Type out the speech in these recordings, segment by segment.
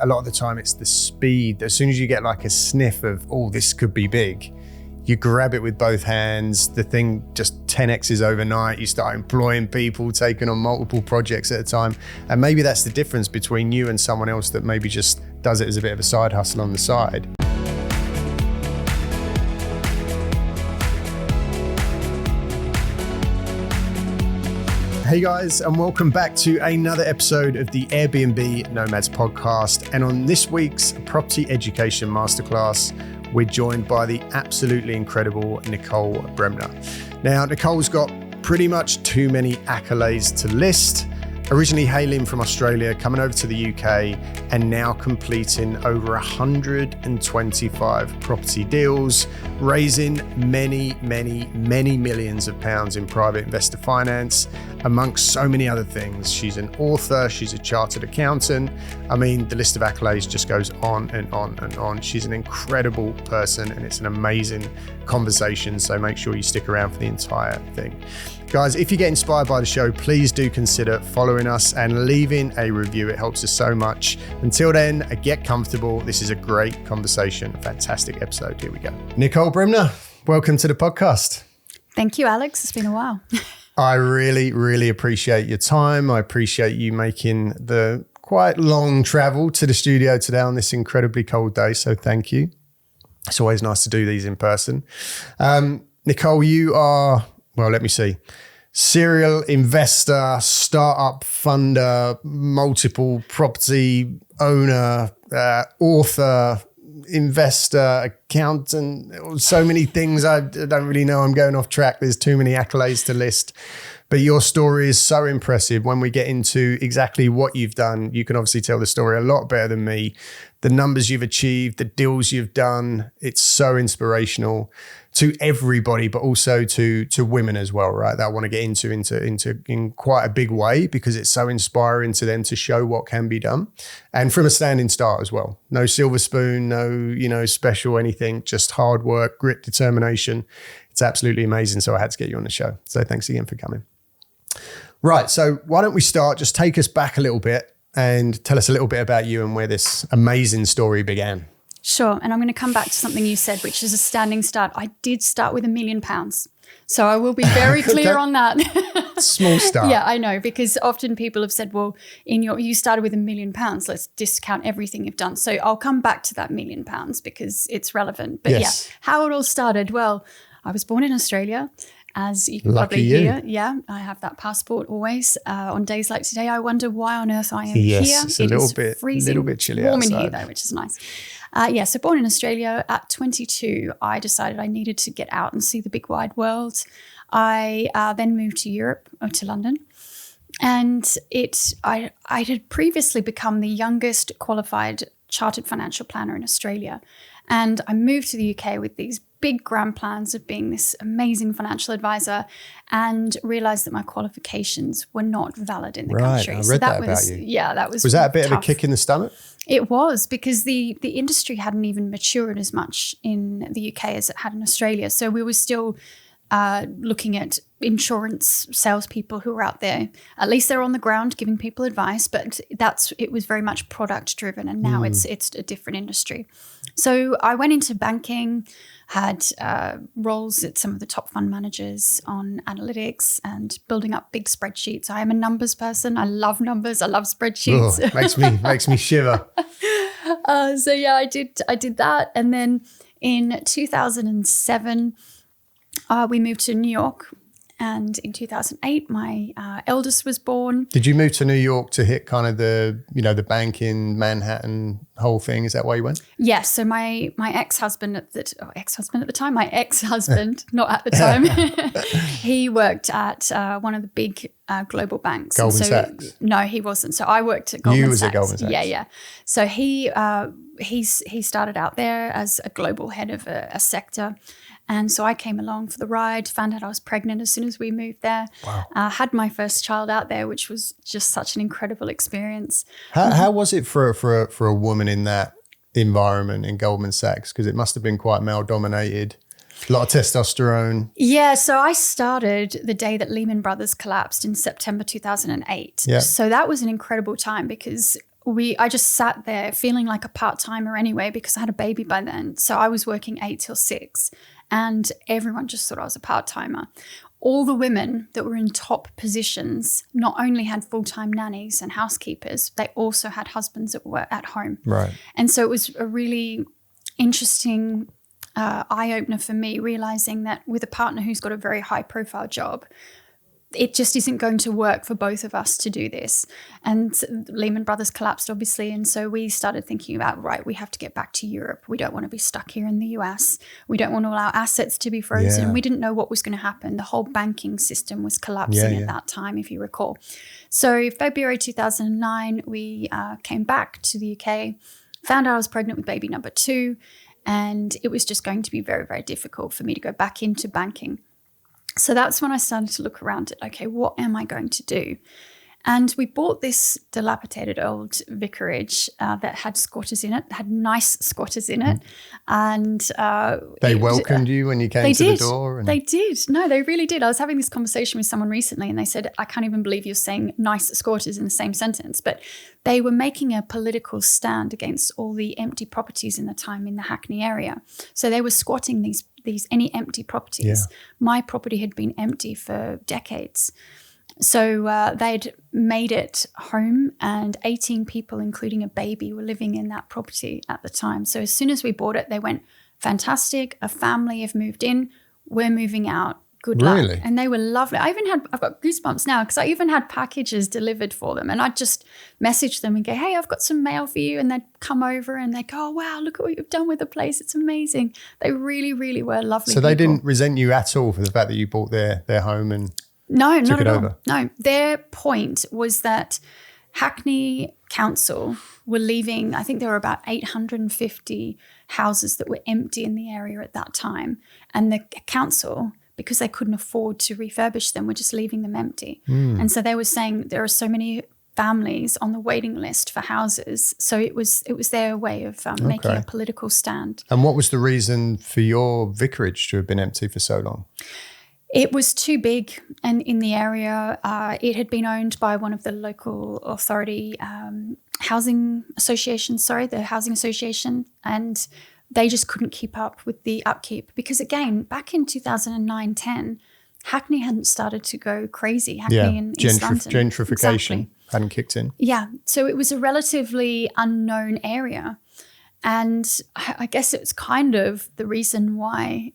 A lot of the time it's the speed. As soon as you get like a sniff of, oh, this could be big, you grab it with both hands. The thing just 10x's overnight. You start employing people, taking on multiple projects at a time. And maybe that's the difference between you and someone else that maybe just does it as a bit of a side hustle on the side. Hey guys, and welcome back to another episode of the Airbnb Nomads podcast. And on this week's Property Education Masterclass, we're joined by the absolutely incredible Nicole Bremner. Now, Nicole's got pretty much too many accolades to list. Originally hailing from Australia, coming over to the UK, and now completing over 125 property deals, raising many millions of pounds in private investor finance, amongst so many other things. She's an author, she's a chartered accountant. I mean, the list of accolades just goes on and on and on. She's an incredible person and it's an amazing conversation, so make sure you stick around for the entire thing. Guys, if you get inspired by the show, please do consider following us and leaving a review. It helps us so much. Until then, get comfortable. This is a great conversation, a fantastic episode. Here we go. Nicole Bremner, welcome to the podcast. Thank you, Alex. It's been a while. I really appreciate your time. I appreciate you making the quite long travel to the studio today on this incredibly cold day. So thank you. It's always nice to do these in person. Nicole, you are... well, let me see. Serial investor, startup funder, multiple property owner, author, investor, accountant, so many things. I don't really know. I'm going off track. There's too many accolades to list. But your story is so impressive. When we get into exactly what you've done, you can obviously tell the story a lot better than me. The numbers you've achieved, the deals you've done, it's so inspirational to everybody, but also to women as well, right? That I want to get into in quite a big way because it's so inspiring to them to show what can be done. And from a standing start as well. No silver spoon, no, special anything, just hard work, grit, determination. It's absolutely amazing. So I had to get you on the show. So thanks again for coming. Right. So why don't we start? Just take us back a little bit and tell us a little bit about you and where this amazing story began. Sure. And I'm going to come back to something you said, which is a standing start. I did start with £1 million. So I will be very clear on that. Small start. Yeah, I know, because often people have said, well, you started with £1 million. Let's discount everything you've done. So I'll come back to that £1 million because it's relevant. But yes. Yeah, how it all started. Well, I was born in Australia. As you can Lucky probably you. hear, yeah, I have that passport always. On days like today, I wonder why on earth I am here. It's a little bit chilly warm outside. in here though, which is nice. So born in Australia at 22, I decided I needed to get out and see the big wide world. I then moved to Europe, to London, and I had previously become the youngest qualified chartered financial planner in Australia, and I moved to the UK with these big grand plans of being this amazing financial advisor, and realized that my qualifications were not valid in the country. I read that about you. Yeah, that was. Was that a bit tough. of a kick in the stomach? It was, because the industry hadn't even matured as much in the UK as it had in Australia. So we were still looking at insurance salespeople who were out there. At least they're on the ground giving people advice, but it was very much product driven, and now it's a different industry. So I went into banking, had roles at some of the top fund managers on analytics and building up big spreadsheets. I am a numbers person. I love numbers. I love spreadsheets. Oh, makes me shiver. So yeah, I did that, and then in 2007. We moved to New York, and in 2008, my eldest was born. Did you move to New York to hit kind of the banking Manhattan whole thing? Is that why you went? Yes. So my ex-husband at the time, not at the time, he worked at one of the big global banks. Goldman Sachs? No, he wasn't. So I worked at Goldman Sachs. You was at Goldman Sachs? Yeah. So he started out there as a global head of a sector. And so I came along for the ride, found out I was pregnant as soon as we moved there. Wow. Had my first child out there, which was just such an incredible experience. How was it for a woman in that environment in Goldman Sachs? Because it must have been quite male dominated. A lot of testosterone. Yeah, so I started the day that Lehman Brothers collapsed in September 2008. Yeah. So that was an incredible time because I just sat there feeling like a part-timer anyway, because I had a baby by then. So I was working 8 till 6, and everyone just thought I was a part-timer. All the women that were in top positions not only had full-time nannies and housekeepers, they also had husbands that were at home. Right. And so it was a really interesting eye-opener for me, realizing that with a partner who's got a very high-profile job, it just isn't going to work for both of us to do this. And Lehman Brothers collapsed, obviously. And so we started thinking about, right, we have to get back to Europe. We don't want to be stuck here in the US. We don't want all our assets to be frozen. Yeah. We didn't know what was going to happen. The whole banking system was collapsing at that time, if you recall. So February 2009, we came back to the UK, found out I was pregnant with baby number 2. And it was just going to be very, very difficult for me to go back into banking. So that's when I started to look around at, okay, what am I going to do? And we bought this dilapidated old vicarage that had squatters in it, had nice squatters in it. And they welcomed you when you came to the door? They did. No, they really did. I was having this conversation with someone recently, and they said, I can't even believe you're saying nice squatters in the same sentence. But they were making a political stand against all the empty properties in the time in the Hackney area. So they were squatting these any empty properties. Yeah. My property had been empty for decades. So they'd made it home, and 18 people, including a baby, were living in that property at the time. So as soon as we bought it, they went, fantastic, a family have moved in, we're moving out, good luck. Really? And they were lovely. I've got goosebumps now, because I even had packages delivered for them, and I'd just message them and go, hey, I've got some mail for you. And they'd come over and they'd go, oh, wow, look at what you've done with the place. It's amazing. They really, really were lovely So they people. didn't resent you at all for the fact that you bought their home and No, took not it at all. over? No, their point was that Hackney Council were leaving, I think there were about 850 houses that were empty in the area at that time. And the council, because they couldn't afford to refurbish them, were just leaving them empty. And so they were saying there are so many families on the waiting list for houses. So it was their way of making a political stand. And what was the reason for your vicarage to have been empty for so long? It was too big, and in the area, it had been owned by one of the local authority housing associations, the housing association, and they just couldn't keep up with the upkeep. Because again, back in 2009-10, Hackney hadn't started to go crazy. Hackney in East London. Gentrification hadn't kicked in. Yeah, so it was a relatively unknown area. And I guess it's kind of the reason why...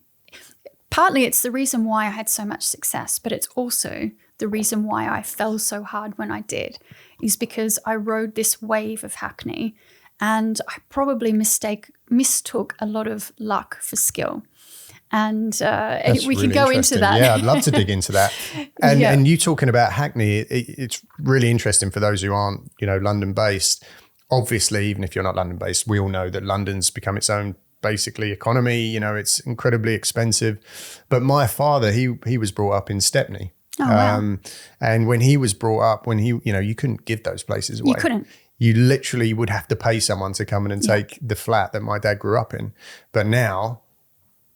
Partly it's the reason why I had so much success, but it's also the reason why I fell so hard when I did, is because I rode this wave of Hackney, and I probably mistook a lot of luck for skill. And we can go into that. Yeah, I'd love to dig into that. And you talking about Hackney, it's really interesting for those who aren't, London based. Obviously, even if you're not London based, we all know that London's become its own basically economy, it's incredibly expensive. But my father, he was brought up in Stepney. Oh, wow. And when he was brought up, you couldn't give those places away. You couldn't. You literally would have to pay someone to come in and take the flat that my dad grew up in. But now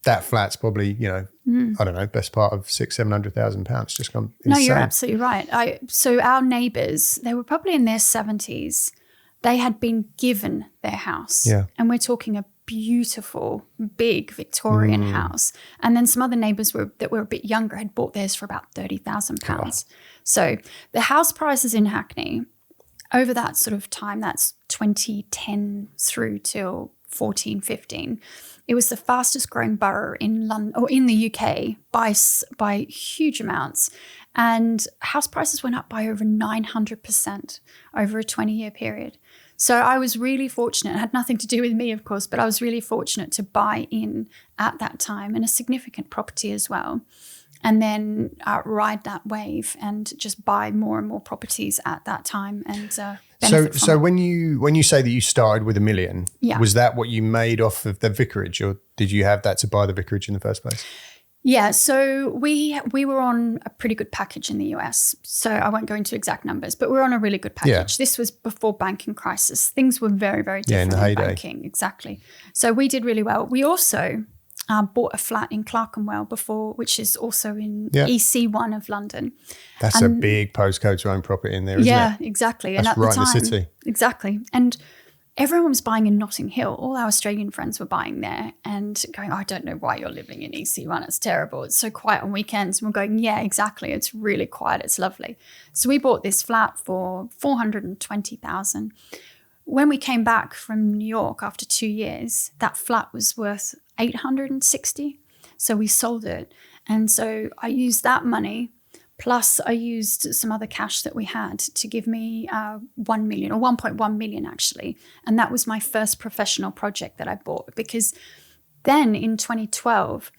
that flat's probably, I don't know, best part of £600,000-700,000. Just come insane. No, you're absolutely right. So our neighbours, they were probably in their 70s. They had been given their house. Yeah. And we're talking a beautiful, big Victorian house. And then some other neighbours that were a bit younger had bought theirs for about £30,000. So the house prices in Hackney over that sort of time, that's 2010 through till 14, 15, it was the fastest growing borough in London or in the UK by huge amounts. And house prices went up by over 900% over a 20-year period. So I was really fortunate. It had nothing to do with me, of course, but I was really fortunate to buy in at that time, and a significant property as well. And then ride that wave and just buy more and more properties at that time and benefit from So it. when you say that you started with $1 million, was that what you made off of the vicarage, or did you have that to buy the vicarage in the first place? Yeah, so we were on a pretty good package in the US. So I won't go into exact numbers, but we're on a really good package. Yeah. This was before banking crisis. Things were very, very different in banking. Exactly. So we did really well. We also bought a flat in Clerkenwell before, which is also in Yeah. EC1 of London. That's a big postcode to own property in there, isn't it? Yeah, exactly. That's and at right the time, in the city. Exactly. And everyone was buying in Notting Hill. All our Australian friends were buying there and going, I don't know why you're living in EC1. It's terrible. It's so quiet on weekends. And we're going, yeah, exactly. It's really quiet. It's lovely. So we bought this flat for $420,000. When we came back from New York after 2 years, that flat was worth $860,000. So we sold it. And so I used that money, plus I used some other cash that we had to give me 1 million, or 1.1 million actually. And that was my first professional project that I bought, because then in 2012,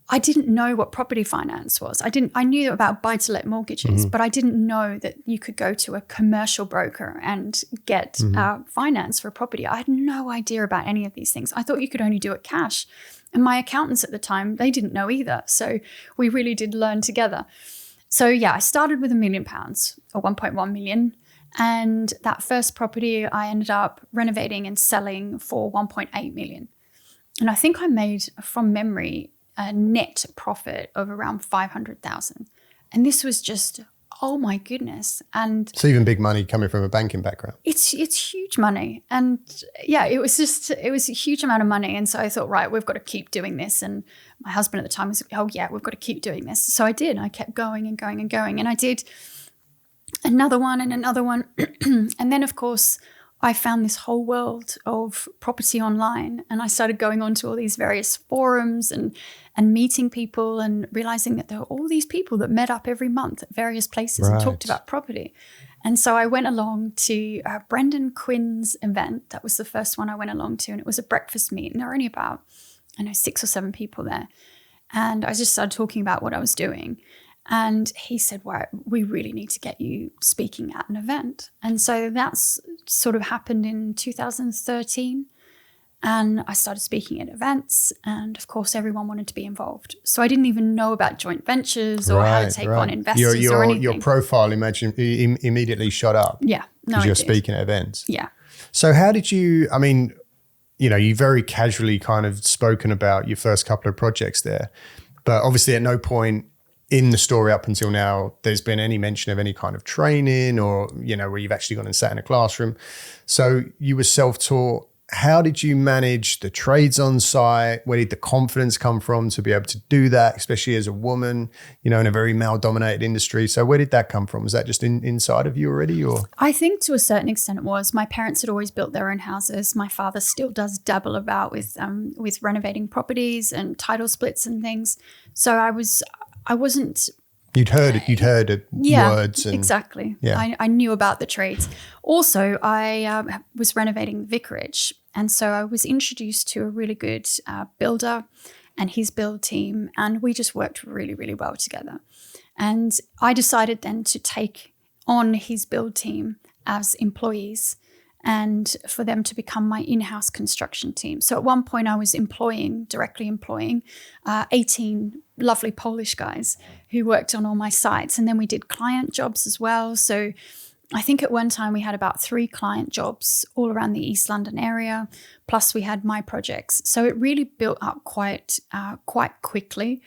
I didn't know what property finance was. I knew about buy-to-let mortgages, but I didn't know that you could go to a commercial broker and get finance for a property. I had no idea about any of these things. I thought you could only do it cash. And my accountants at the time, they didn't know either. So we really did learn together. So yeah, I started with £1 million, or 1.1 million. And that first property I ended up renovating and selling for 1.8 million. And I think I made, from memory, a net profit of around 500,000. And this was just, oh my goodness. And it's even big money coming from a banking background. It's huge money. And yeah, it was a huge amount of money. And so I thought, right, we've got to keep doing this. And my husband at the time was, oh yeah, we've got to keep doing this. So I did. I kept going and going and going. And I did another one and another one. And then of course, I found this whole world of property online, and I started going on to all these various forums and meeting people and realizing that there were all these people that met up every month at various places and talked about property. And so I went along to Brendan Quinn's event. That was the first one I went along to, and it was a breakfast meet. And there were only about, 6 or 7 people there. And I just started talking about what I was doing. And he said, well, we really need to get you speaking at an event. And so that's sort of happened in 2013. And I started speaking at events. And of course, everyone wanted to be involved. So I didn't even know about joint ventures or how to take on investors or anything. Your profile immediately shot up. Yeah. Because you're speaking at events. Yeah. So how did you, you very casually kind of spoken about your first couple of projects there. But obviously at no point in the story up until now, there's been any mention of any kind of training or, where you've actually gone and sat in a classroom. So you were self-taught. How did you manage the trades on site? Where did the confidence come from to be able to do that, especially as a woman, in a very male-dominated industry? So where did that come from? Was that just inside of you already, or? I think to a certain extent it was. My parents had always built their own houses. My father still does dabble about with renovating properties and title splits and things. So I wasn't. You'd heard words. And, exactly. Yeah. I knew about the trades. Also, I was renovating the vicarage. And so I was introduced to a really good builder and his build team. And we just worked really, really well together. And I decided then to take on his build team as employees and for them to become my in-house construction team. So at one point I was directly employing 18 lovely Polish guys who worked on all my sites. And then we did client jobs as well. So I think at one time we had about 3 client jobs all around the East London area, plus we had my projects. So it really built up quite quickly.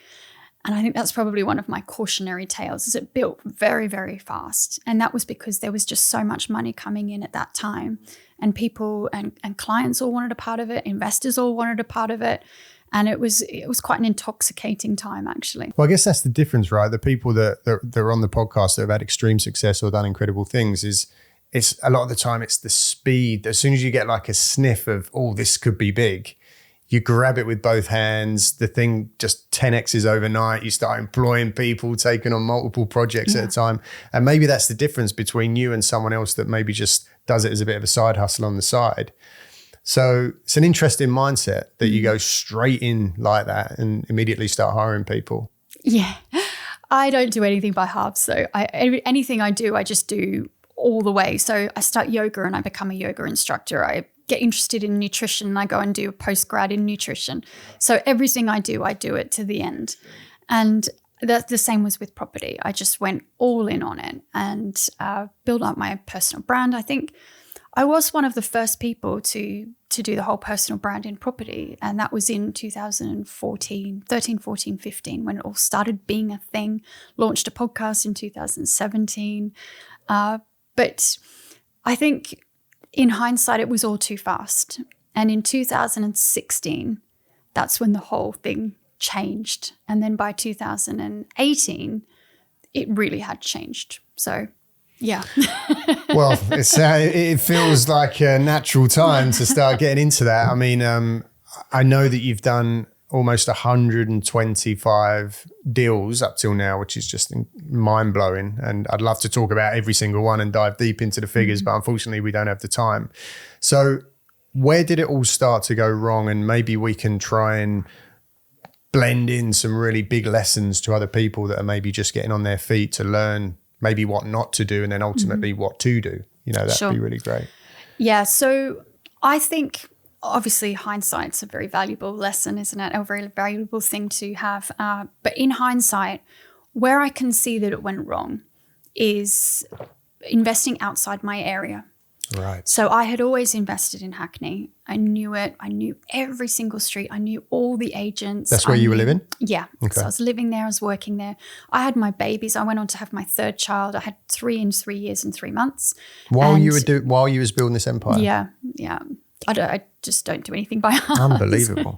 And I think that's probably one of my cautionary tales, is it built very, very fast. And that was because there was just so much money coming in at that time. And people and clients all wanted a part of it. Investors all wanted a part of it. And it was quite an intoxicating time, actually. Well, I guess that's the difference, right? The people that are on the podcast that have had extreme success or done incredible things it's a lot of the time it's the speed. As soon as you get like a sniff of, oh, this could be big, you grab it with both hands. The thing just 10x's overnight. You start employing people, taking on multiple projects at a time. And maybe that's the difference between you and someone else that maybe just does it as a bit of a side hustle on the side. So it's an interesting mindset that you go straight in like that and immediately start hiring people. Yeah. I don't do anything by halves. So anything I do, I just do all the way. So I start yoga and I become a yoga instructor. I get interested in nutrition and I go and do a postgrad in nutrition. So everything I do it to the end. And the same was with property. I just went all in on it and built up my personal brand. I think I was one of the first people to do the whole personal brand in property. And that was in 2014, 13, 14, 15, when it all started being a thing. Launched a podcast in 2017. But I think in hindsight, it was all too fast. And in 2016, that's when the whole thing changed. And then by 2018, it really had changed. So, yeah. Well, it feels like a natural time to start getting into that. I mean, I know that you've done almost 125 deals up till now, which is just mind-blowing. And I'd love to talk about every single one and dive deep into the figures, but unfortunately we don't have the time. So where did it all start to go wrong? And maybe we can try and blend in some really big lessons to other people that are maybe just getting on their feet to learn maybe what not to do and then ultimately what to do. You know, that'd be really great. Yeah. So I think obviously hindsight's a very valuable lesson, isn't it? A very valuable thing to have. But in hindsight, where I can see that it went wrong is investing outside my area. Right. So I had always invested in Hackney. I knew it. I knew every single street. I knew all the agents. That's where you were living? Yeah. Okay. So I was living there. I was working there. I had my babies. I went on to have my third child. I had 3 in 3 years and 3 months. While you was building this empire? Yeah. Yeah. I just don't do anything by heart. Unbelievable.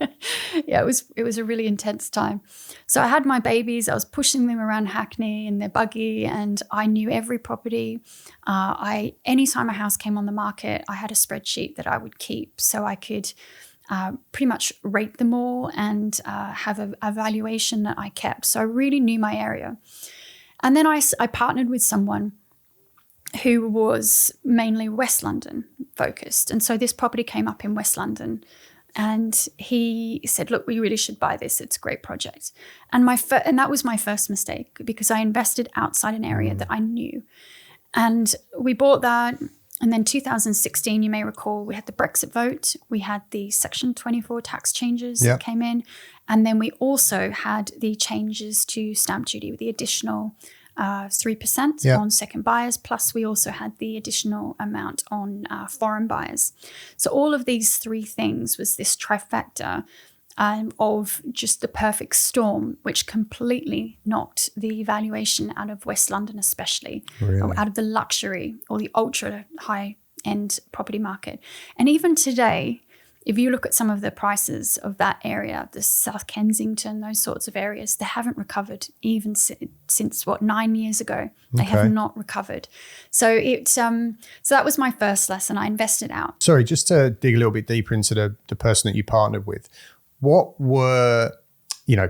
Yeah, it was a really intense time. So I had my babies. I was pushing them around Hackney in their buggy, and I knew every property. Anytime a house came on the market, I had a spreadsheet that I would keep so I could pretty much rate them all and have a valuation that I kept. So I really knew my area. And then I partnered with someone who was mainly West London focused. And so this property came up in West London, and he said, look, we really should buy this. It's a great project. And that was my first mistake, because I invested outside an area that I knew. And we bought that. And then 2016, you may recall, we had the Brexit vote. We had the Section 24 tax changes that came in. And then we also had the changes to stamp duty with the additional 3% on second buyers, plus we also had the additional amount on foreign buyers. So all of these three things was this trifecta of just the perfect storm, which completely knocked the valuation out of West London, especially, or out of the luxury or the ultra high-end property market. And even today, if you look at some of the prices of that area, the South Kensington, those sorts of areas, they haven't recovered even since 9 years ago. They have not recovered. So so that was my first lesson. I invested out. Sorry, just to dig a little bit deeper into the person that you partnered with, what were,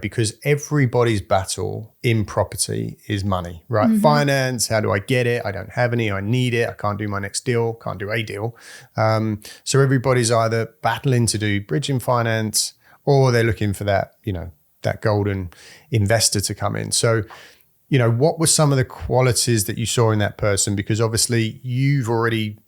because everybody's battle in property is money, right? Mm-hmm. Finance, how do I get it? I don't have any, I need it. I can't do my next deal, can't do a deal. So everybody's either battling to do bridging finance, or they're looking for that, that golden investor to come in. So, what were some of the qualities that you saw in that person? Because obviously you're already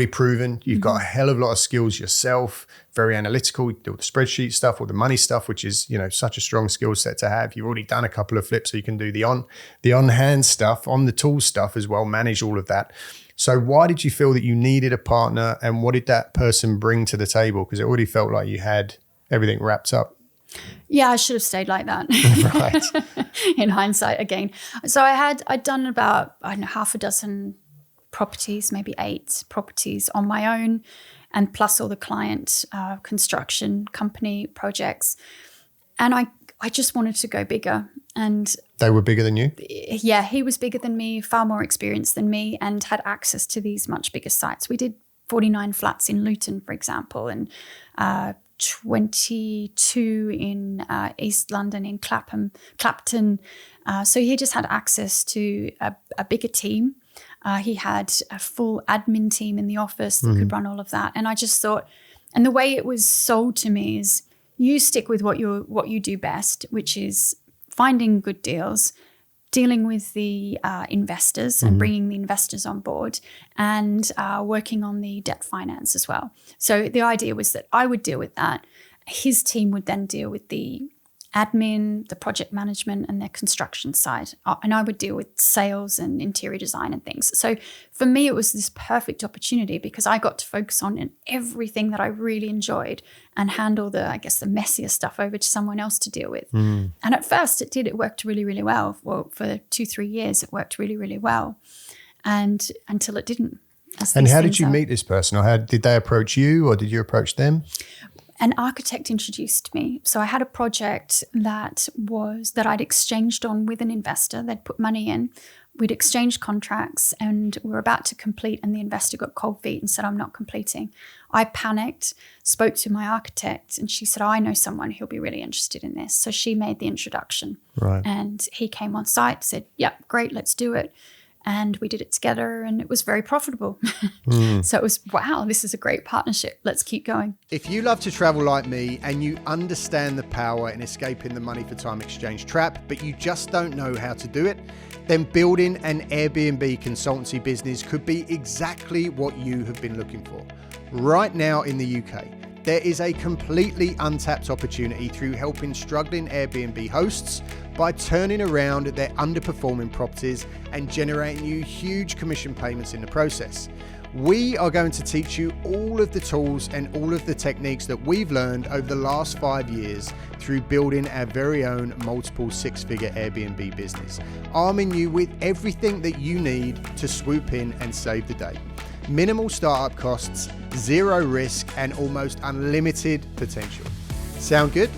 proven, you've got a hell of a lot of skills yourself, very analytical, you do all the spreadsheet stuff, all the money stuff, which is, such a strong skill set to have. You've already done a couple of flips, so you can do the on-hand stuff, on the tool stuff as well, manage all of that. So why did you feel that you needed a partner, and what did that person bring to the table? Because it already felt like you had everything wrapped up. Yeah, I should have stayed like that. Right. In hindsight, again. So I'd done about, half a dozen properties, maybe 8 properties on my own, and plus all the client construction company projects. And I just wanted to go bigger. And they were bigger than you? Yeah, he was bigger than me, far more experienced than me, and had access to these much bigger sites. We did 49 flats in Luton, for example, and 22 in East London, in Clapton. So he just had access to a bigger team. He had a full admin team in the office that could run all of that. And I just thought, and the way it was sold to me is, you stick with what you do best, which is finding good deals, dealing with the investors and bringing the investors on board, and working on the debt finance as well. So the idea was that I would deal with that. His team would then deal with the admin, the project management, and their construction side. And I would deal with sales and interior design and things. So for me, it was this perfect opportunity because I got to focus on everything that I really enjoyed and handle the messier stuff over to someone else to deal with. And at first it worked really, really well. Well, for 2-3 years, it worked really, really well. And until it didn't. And how did you meet this person? Or how did they approach you or did you approach them? An architect introduced me. So I had a project that I'd exchanged on with an investor. They'd put money in. We'd exchanged contracts and we were about to complete, and the investor got cold feet and said, I'm not completing. I panicked, spoke to my architect, and she said, I know someone who'll be really interested in this. So she made the introduction. Right. And he came on site, said, yep, great, let's do it. And we did it together and it was very profitable. So it was, wow, this is a great partnership. Let's keep going. If you love to travel like me and you understand the power in escaping the money for time exchange trap, but you just don't know how to do it, then building an Airbnb consultancy business could be exactly what you have been looking for. Right now in the UK, there is a completely untapped opportunity through helping struggling Airbnb hosts by turning around their underperforming properties and generating you huge commission payments in the process. We are going to teach you all of the tools and all of the techniques that we've learned over the last 5 years through building our very own multiple six-figure Airbnb business, arming you with everything that you need to swoop in and save the day. Minimal startup costs, zero risk, and almost unlimited potential. Sound good?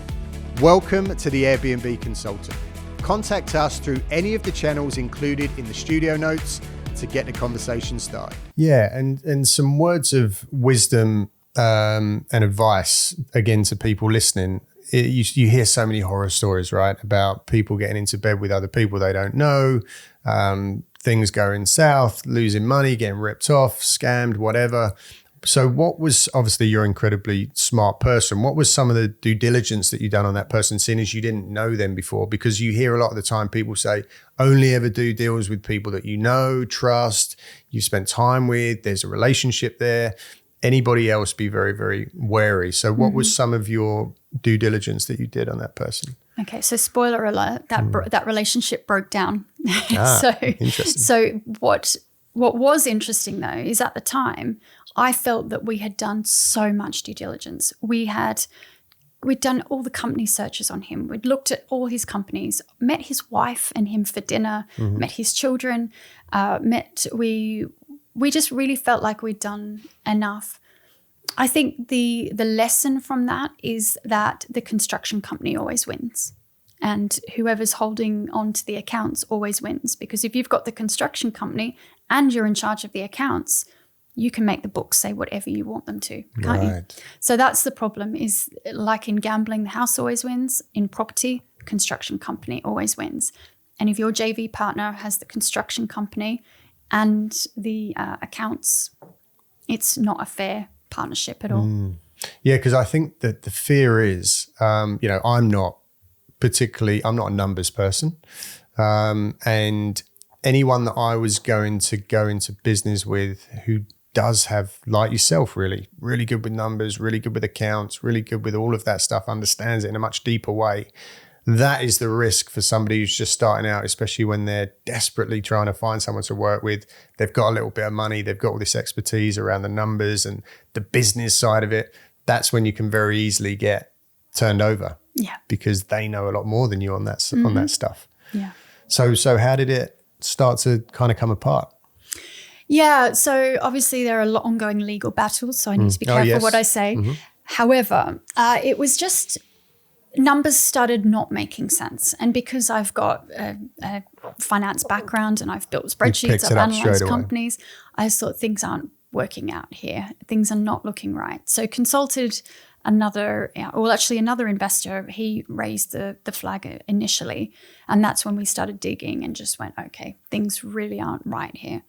Welcome to the Airbnb Consultant. Contact us through any of the channels included in the studio notes to get the conversation started. Yeah, and some words of wisdom and advice, again, to people listening. You hear so many horror stories, right, about people getting into bed with other people they don't know, things going south, losing money, getting ripped off, scammed, whatever. So what was, obviously you're an incredibly smart person. What was some of the due diligence that you done on that person, seeing as you didn't know them before? Because you hear a lot of the time people say, only ever do deals with people that you know, trust, you spent time with, there's a relationship there. Anybody else, be very, very wary. So what was some of your due diligence that you did on that person? Okay, so spoiler alert, that relationship broke down. Interesting. So what was interesting though is at the time, I felt that we had done so much due diligence. We'd done all the company searches on him. We'd looked at all his companies, met his wife and him for dinner, met his children, we just really felt like we'd done enough. I think the lesson from that is that the construction company always wins. And whoever's holding on to the accounts always wins. Because if you've got the construction company and you're in charge of the accounts, you can make the books say whatever you want them to, can't you? So that's the problem, is like in gambling, the house always wins. In property, construction company always wins. And if your JV partner has the construction company and the accounts, it's not a fair partnership at all. Yeah, because I think that the fear is, I'm not a numbers person. And anyone that I was going to go into business with who does have, like yourself, really, really good with numbers, really good with accounts, really good with all of that stuff, understands it in a much deeper way. That is the risk for somebody who's just starting out, especially when they're desperately trying to find someone to work with. They've got a little bit of money. They've got all this expertise around the numbers and the business side of it. That's when you can very easily get turned over. Yeah. Because they know a lot more than you on that stuff. Yeah. So how did it start to kind of come apart? Yeah. So obviously there are ongoing legal battles, so I need to be careful what I say. However, it was just numbers started not making sense. And because I've got a finance background and I've built spreadsheets, I've analyzed companies, I thought things aren't working out here. Things are not looking right. So consulted another investor. He raised the flag initially, and that's when we started digging and just went, okay, things really aren't right here.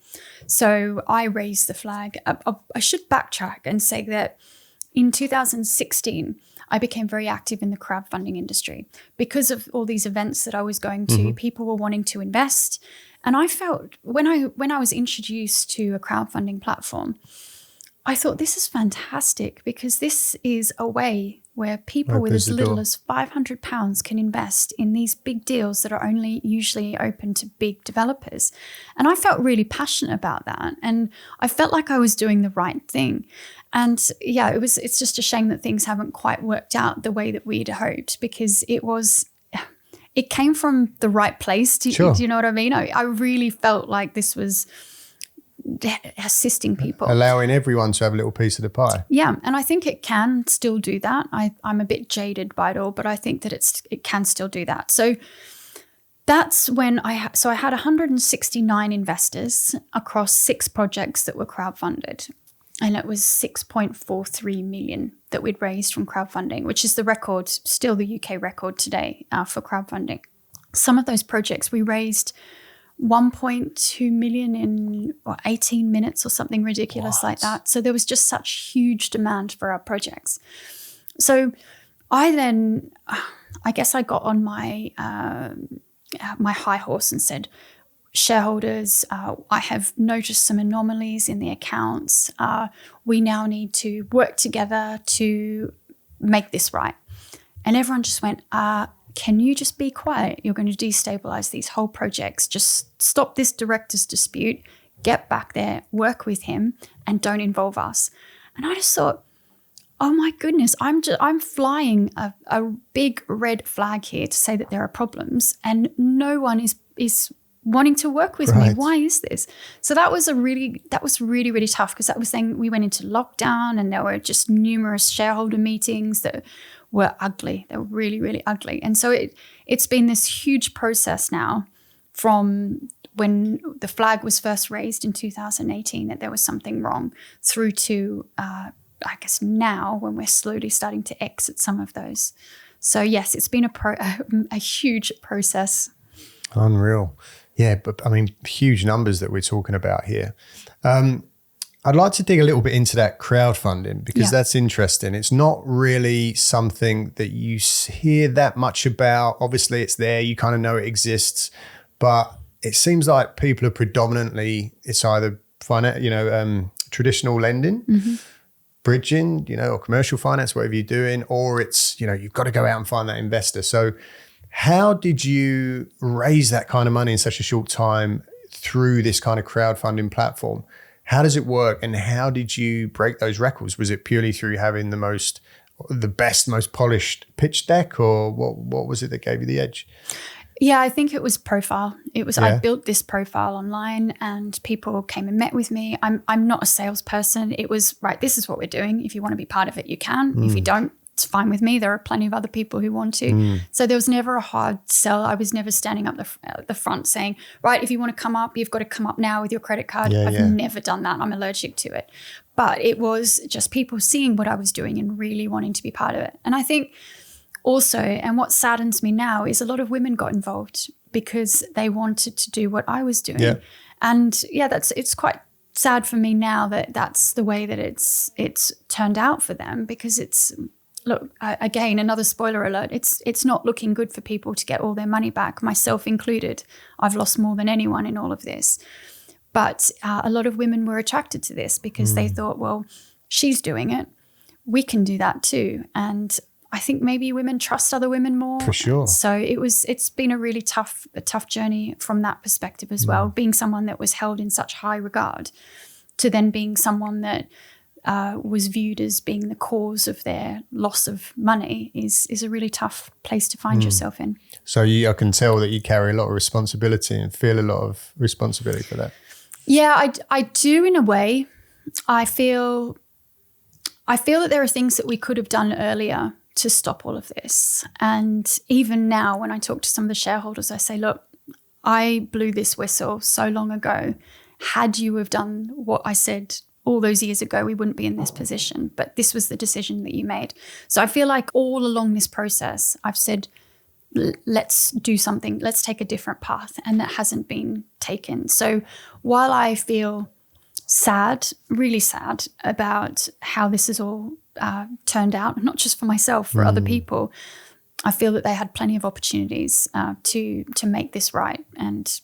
So I raised the flag. I should backtrack and say that in 2016, I became very active in the crowdfunding industry because of all these events that I was going to. People were wanting to invest, and I felt when I was introduced to a crowdfunding platform, I thought, this is fantastic, because this is a way where people with as little as £500 can invest in these big deals that are only usually open to big developers. And I felt really passionate about that. And I felt like I was doing the right thing. And yeah, it's just a shame that things haven't quite worked out the way that we'd hoped, because it came from the right place. Do you know what I mean? I really felt like this was assisting people. Allowing everyone to have a little piece of the pie. Yeah, and I think it can still do that. I'm a bit jaded by it all, but I think that it can still do that. So that's when I had 169 investors across 6 projects that were crowdfunded. And it was 6.43 million that we'd raised from crowdfunding, which is the record, still the UK record today for crowdfunding. Some of those projects we raised 1.2 million in 18 minutes or something ridiculous like that. So there was just such huge demand for our projects. So I guess I got on my my high horse and said, shareholders, I have noticed some anomalies in the accounts. We now need to work together to make this right. And everyone just went, can you just be quiet? You're going to destabilize these whole projects. Just stop this director's dispute, get back there, work with him, and don't involve us. And I just thought, oh my goodness, I'm flying a big red flag here to say that there are problems, and no one is wanting to work with me. Why is this? So that was really, really tough, because that was saying we went into lockdown and there were just numerous shareholder meetings that were ugly. They were really, really ugly. And so it's been this huge process now from when the flag was first raised in 2018 that there was something wrong, through to, I guess now, when we're slowly starting to exit some of those. So yes, it's been a huge process. Unreal. Yeah, but I mean, huge numbers that we're talking about here. I'd like to dig a little bit into that crowdfunding, because that's interesting. It's not really something that you hear that much about. Obviously, it's there. You kind of know it exists. But it seems like people are predominantly, it's either traditional lending, bridging, or commercial finance, whatever you're doing, or it's, you've got to go out and find that investor. So how did you raise that kind of money in such a short time through this kind of crowdfunding platform? How does it work, and how did you break those records? Was it purely through having the best, most polished pitch deck, or what was it that gave you the edge? Yeah, I think it was profile. I built this profile online, and people came and met with me. I'm not a salesperson. It was, right, this is what we're doing. If you want to be part of it, you can. If you don't, it's fine with me. There are plenty of other people who want to. So there was never a hard sell. I was never standing up the front saying, right, if you want to come up, you've got to come up now with your credit card. I've never done that. I'm allergic to it. But it was just people seeing what I was doing and really wanting to be part of it. And I think also, and what saddens me now, is a lot of women got involved because they wanted to do what I was doing. And it's quite sad for me now that that's the way that it's turned out for them, because it's, look, again, another spoiler alert, it's not looking good for people to get all their money back, myself included. I've lost more than anyone in all of this. But a lot of women were attracted to this because they thought, well, she's doing it, we can do that too. And I think maybe women trust other women more. For sure. So it's been a really tough journey from that perspective as well, being someone that was held in such high regard to then being someone that was viewed as being the cause of their loss of money is a really tough place to find yourself in. So I can tell that you carry a lot of responsibility and feel a lot of responsibility for that. Yeah, I do in a way. I feel that there are things that we could have done earlier to stop all of this. And even now, when I talk to some of the shareholders, I say, look, I blew this whistle so long ago. Had you have done what I said all those years ago, we wouldn't be in this position. But this was the decision that you made. So I feel like all along this process, I've said, let's do something. Let's take a different path. And that hasn't been taken. So while I feel sad, really sad about how this is all turned out, not just for myself, for other people, I feel that they had plenty of opportunities to make this right, and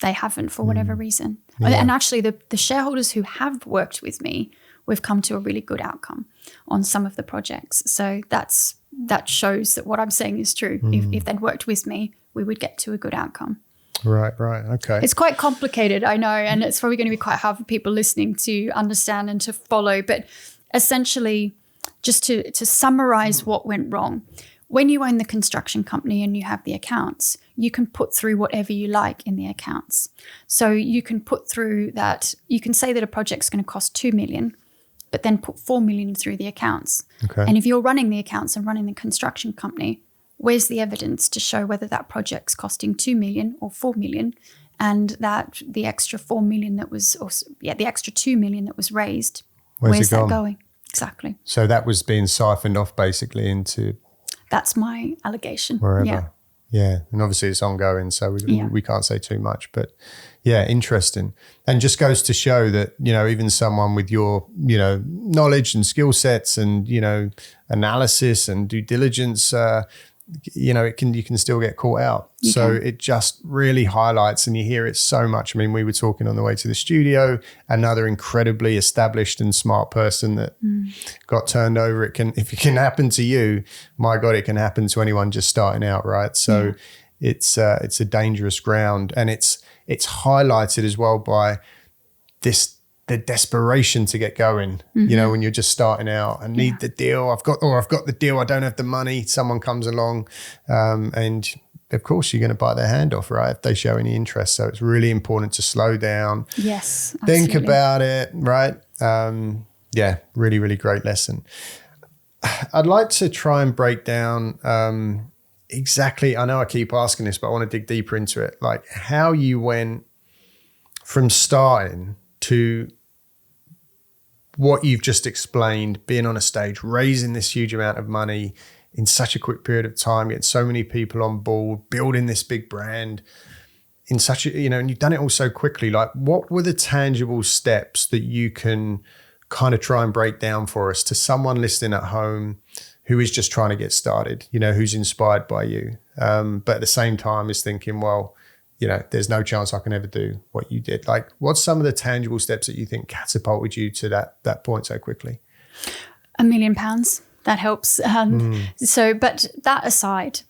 they haven't for whatever reason. And actually the shareholders who have worked with me we've come to a really good outcome on some of the projects. So that shows that what I'm saying is true. If they'd worked with me, we would get to a good outcome. Right. Okay. It's quite complicated, I know, and it's probably going to be quite hard for people listening to understand and to follow. But essentially, just to summarize what went wrong, when you own the construction company and you have the accounts, you can put through whatever you like in the accounts. So you can put through that, you can say that a project's going to cost 2 million, but then put 4 million through the accounts. Okay. And if you're running the accounts and running the construction company, where's the evidence to show whether that project's costing 2 million or 4 million, and that the extra 4 million that was, the extra 2 million that was raised, where's that going? Exactly. So that was being siphoned off basically into... That's my allegation. Wherever. Yeah. And obviously it's ongoing, so we can't say too much. But yeah, interesting. And just goes to show that, even someone with your, knowledge and skill sets and, analysis and due diligence, you can still get caught out. So it just really highlights, and you hear it so much. I mean, we were talking on the way to the studio, another incredibly established and smart person that got turned over. If it can happen to you, my God, it can happen to anyone just starting out, right? So it's a dangerous ground, and it's highlighted as well by the desperation to get going, when you're just starting out and need the deal. I've got the deal. I don't have the money. Someone comes along, and of course you're going to bite their hand off, right? If they show any interest. So it's really important to slow down. Yes. Think about it, right? Really, really great lesson. I'd like to try and break down exactly, I know I keep asking this, but I want to dig deeper into it. Like how you went from starting to what you've just explained, being on a stage, raising this huge amount of money in such a quick period of time, getting so many people on board, building this big brand in such a, and you've done it all so quickly. Like what were the tangible steps that you can kind of try and break down for us to someone listening at home who is just trying to get started, who's inspired by you, but at the same time is thinking, well, there's no chance I can ever do what you did. Like, what's some of the tangible steps that you think catapulted you to that point so quickly? £1 million, that helps. So, but that aside,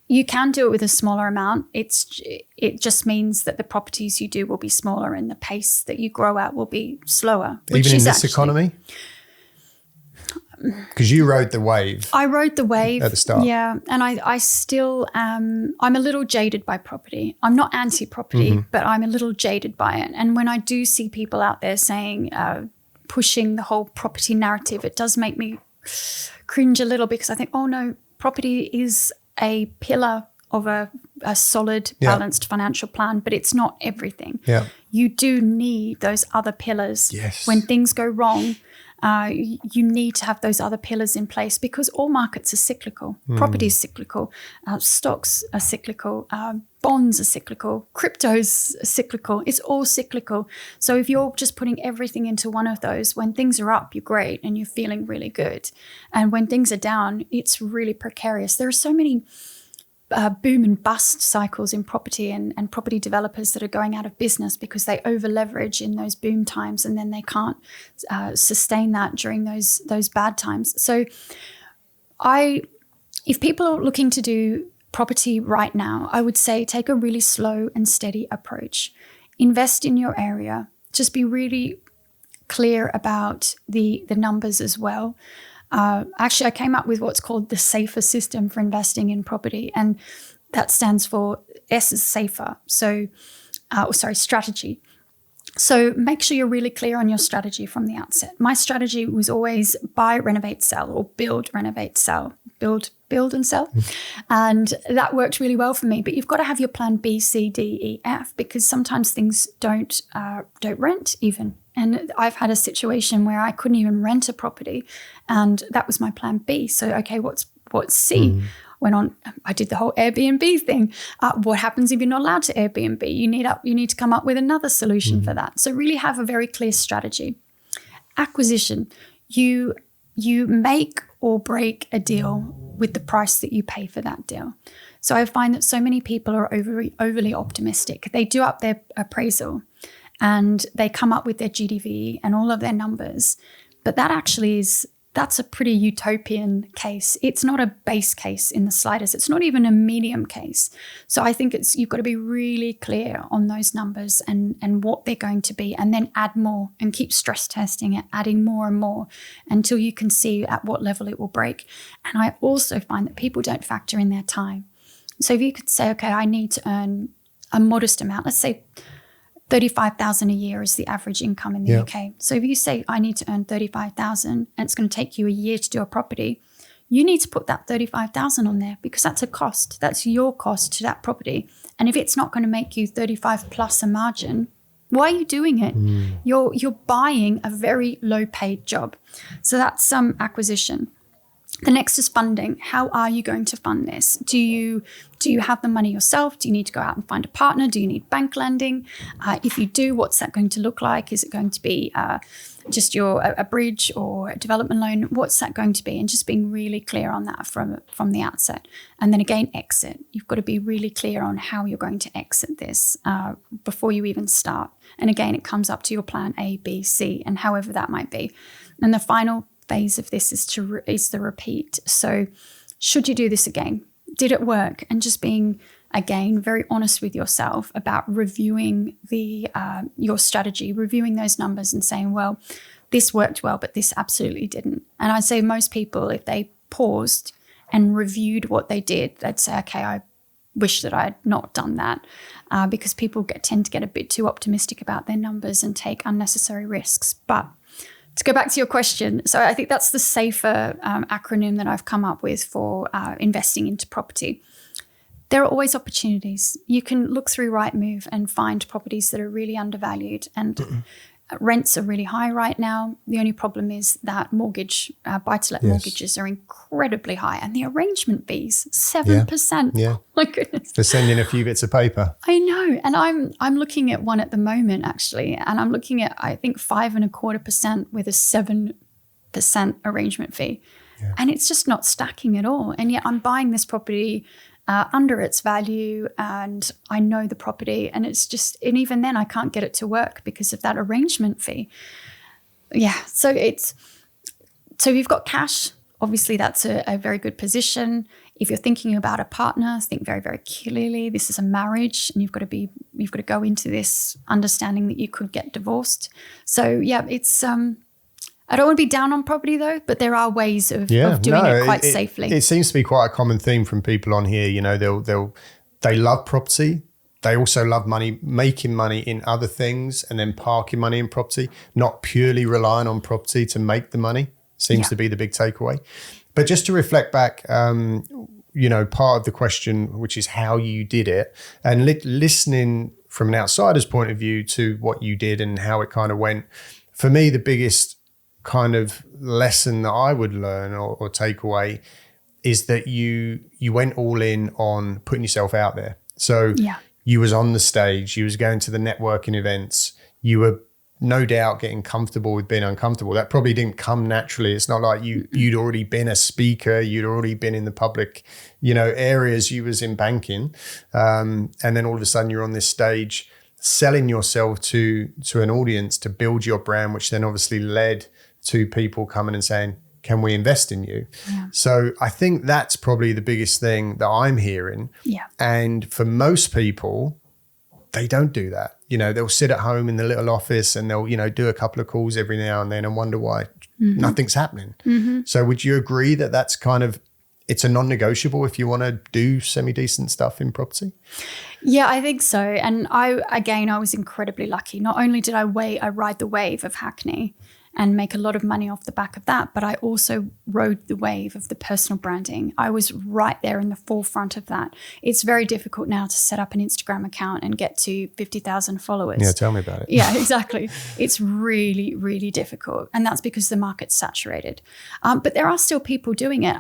you can do it with a smaller amount. It just means that the properties you do will be smaller and the pace that you grow at will be slower. Even in this economy? Because you rode the wave. I rode the wave at the start. Yeah, and I still am. I'm a little jaded by property. I'm not anti-property, but I'm a little jaded by it. And when I do see people out there saying, pushing the whole property narrative, it does make me cringe a little, because I think, oh no, property is a pillar of a solid, balanced financial plan, but it's not everything. Yeah. You do need those other pillars. Yes. When things go wrong, you need to have those other pillars in place, because all markets are cyclical. Property is cyclical. Stocks are cyclical. Bonds are cyclical. Crypto's are cyclical. It's all cyclical. So if you're just putting everything into one of those, when things are up, you're great and you're feeling really good. And when things are down, it's really precarious. There are so many boom and bust cycles in property, and property developers that are going out of business because they over leverage in those boom times, and then they can't sustain that during those bad times. So if people are looking to do property right now, I would say take a really slow and steady approach. Invest in your area. Just be really clear about the numbers as well. Actually, I came up with what's called the SAFER system for investing in property, and that stands for S is safer. So, strategy. So make sure you're really clear on your strategy from the outset. My strategy was always buy, renovate, sell, or build, renovate, sell. Build and sell. And that worked really well for me. But you've got to have your plan B, C, D, E, F, because sometimes things don't rent even. And I've had a situation where I couldn't even rent a property, and that was my plan B. So, okay, what's C? Went on, I did the whole Airbnb thing. What happens if you're not allowed to Airbnb? You need to come up with another solution for that. So really have a very clear strategy. Acquisition, you make or break a deal with the price that you pay for that deal. So I find that so many people are overly optimistic. They do up their appraisal and they come up with their GDV and all of their numbers, But that's a pretty utopian case. It's not a base case in the slightest. It's not even a medium case. So I think you've got to be really clear on those numbers and what they're going to be, and then add more and keep stress testing it, adding more and more until you can see at what level it will break. And I also find that people don't factor in their time. So if you could say, okay, I need to earn a modest amount, let's say 35,000 a year is the average income in the UK. So if you say I need to earn 35,000 and it's going to take you a year to do a property, you need to put that 35,000 on there, because that's a cost. That's your cost to that property. And if it's not going to make you 35 plus a margin, why are you doing it? You're buying a very low paid job. So that's some acquisition. The next is funding. How are you going to fund this? Do you have the money yourself? Do you need to go out and find a partner? Do you need bank lending? If you do, what's that going to look like? Is it going to be just a bridge or a development loan? What's that going to be? And just being really clear on that from the outset. And then again, exit. You've got to be really clear on how you're going to exit this before you even start. And again, it comes up to your plan A, B, C, and however that might be. And the final phase of this is the repeat. So should you do this again? Did it work? And just being, again, very honest with yourself about reviewing your strategy, reviewing those numbers and saying, well, this worked well, but this absolutely didn't. And I'd say most people, if they paused and reviewed what they did, they'd say, okay, I wish that I had not done that, because people tend to get a bit too optimistic about their numbers and take unnecessary risks. But to go back to your question, so I think that's the safer acronym that I've come up with for investing into property. There are always opportunities. You can look through Rightmove and find properties that are really undervalued, and rents are really high right now. The only problem is that buy-to-let mortgages are incredibly high, and the arrangement fees, 7%. Yeah. Oh my goodness. For sending a few bits of paper. I know. And I'm looking at one at the moment, actually, and I'm looking at, I think, 5.25% with a 7% arrangement fee. Yeah. And it's just not stacking at all. And yet I'm buying this property under its value, and I know the property, and and even then I can't get it to work because of that arrangement fee. Yeah. So if you've got cash, obviously that's a very good position. If you're thinking about a partner, think very, very clearly. This is a marriage, and you've got to go into this understanding that you could get divorced. So yeah, it's I don't want to be down on property though, but there are ways of doing it quite safely. It seems to be quite a common theme from people on here. You know, they love property. They also love making money in other things, and then parking money in property, not purely relying on property to make the money. Seems to be the big takeaway. But just to reflect back, part of the question, which is how you did it, and listening from an outsider's point of view to what you did and how it kind of went. For me, the biggest kind of lesson that I would learn or take away is that you went all in on putting yourself out there. So you was on the stage, you was going to the networking events, you were no doubt getting comfortable with being uncomfortable. That probably didn't come naturally. It's not like you'd already been a speaker, you'd already been in the public, areas. You was in banking, and then all of a sudden you're on this stage selling yourself to an audience to build your brand, which then obviously led to people coming and saying, can we invest in you? Yeah. So I think that's probably the biggest thing that I'm hearing. Yeah. And for most people, they don't do that. They'll sit at home in the little office and they'll, do a couple of calls every now and then and wonder why nothing's happening. Mm-hmm. So would you agree that that's kind of, it's a non-negotiable if you want to do semi-decent stuff in property? Yeah, I think so. And I was incredibly lucky. Not only did I ride the wave of Hackney and make a lot of money off the back of that, but I also rode the wave of the personal branding. I was right there in the forefront of that. It's very difficult now to set up an Instagram account and get to 50,000 followers. Yeah, tell me about it. Yeah, exactly. It's really, really difficult. And that's because the market's saturated. But there are still people doing it.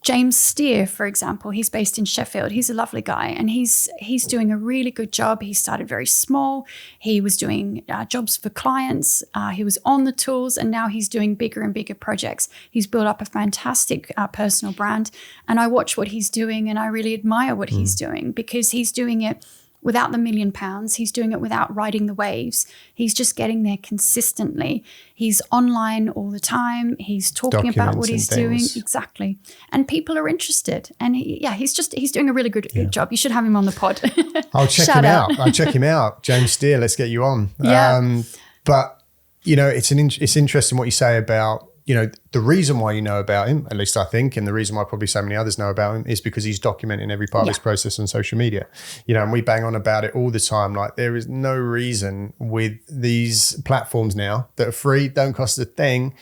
James Steer, for example, he's based in Sheffield. He's a lovely guy, and he's doing a really good job. He started very small. He was doing jobs for clients. He was on the tools, and now he's doing bigger and bigger projects. He's built up a fantastic personal brand, and I watch what he's doing, and I really admire what he's doing, because he's doing it without the £1 million. He's doing it without riding the waves. He's just getting there consistently. He's online all the time. He's talking about what he's doing. Exactly. And people are interested. And he's doing a really good job. You should have him on the pod. I'll check him out. I'll check him out. James Steer, let's get you on. Yeah. But, you know, it's interesting what you say about, you know, the reason why you know about him, at least I think, and the reason why probably so many others know about him is because he's documenting every part of this process on social media. You know, and we bang on about it all the time. Like, there is no reason with these platforms now that are free, don't cost a thing,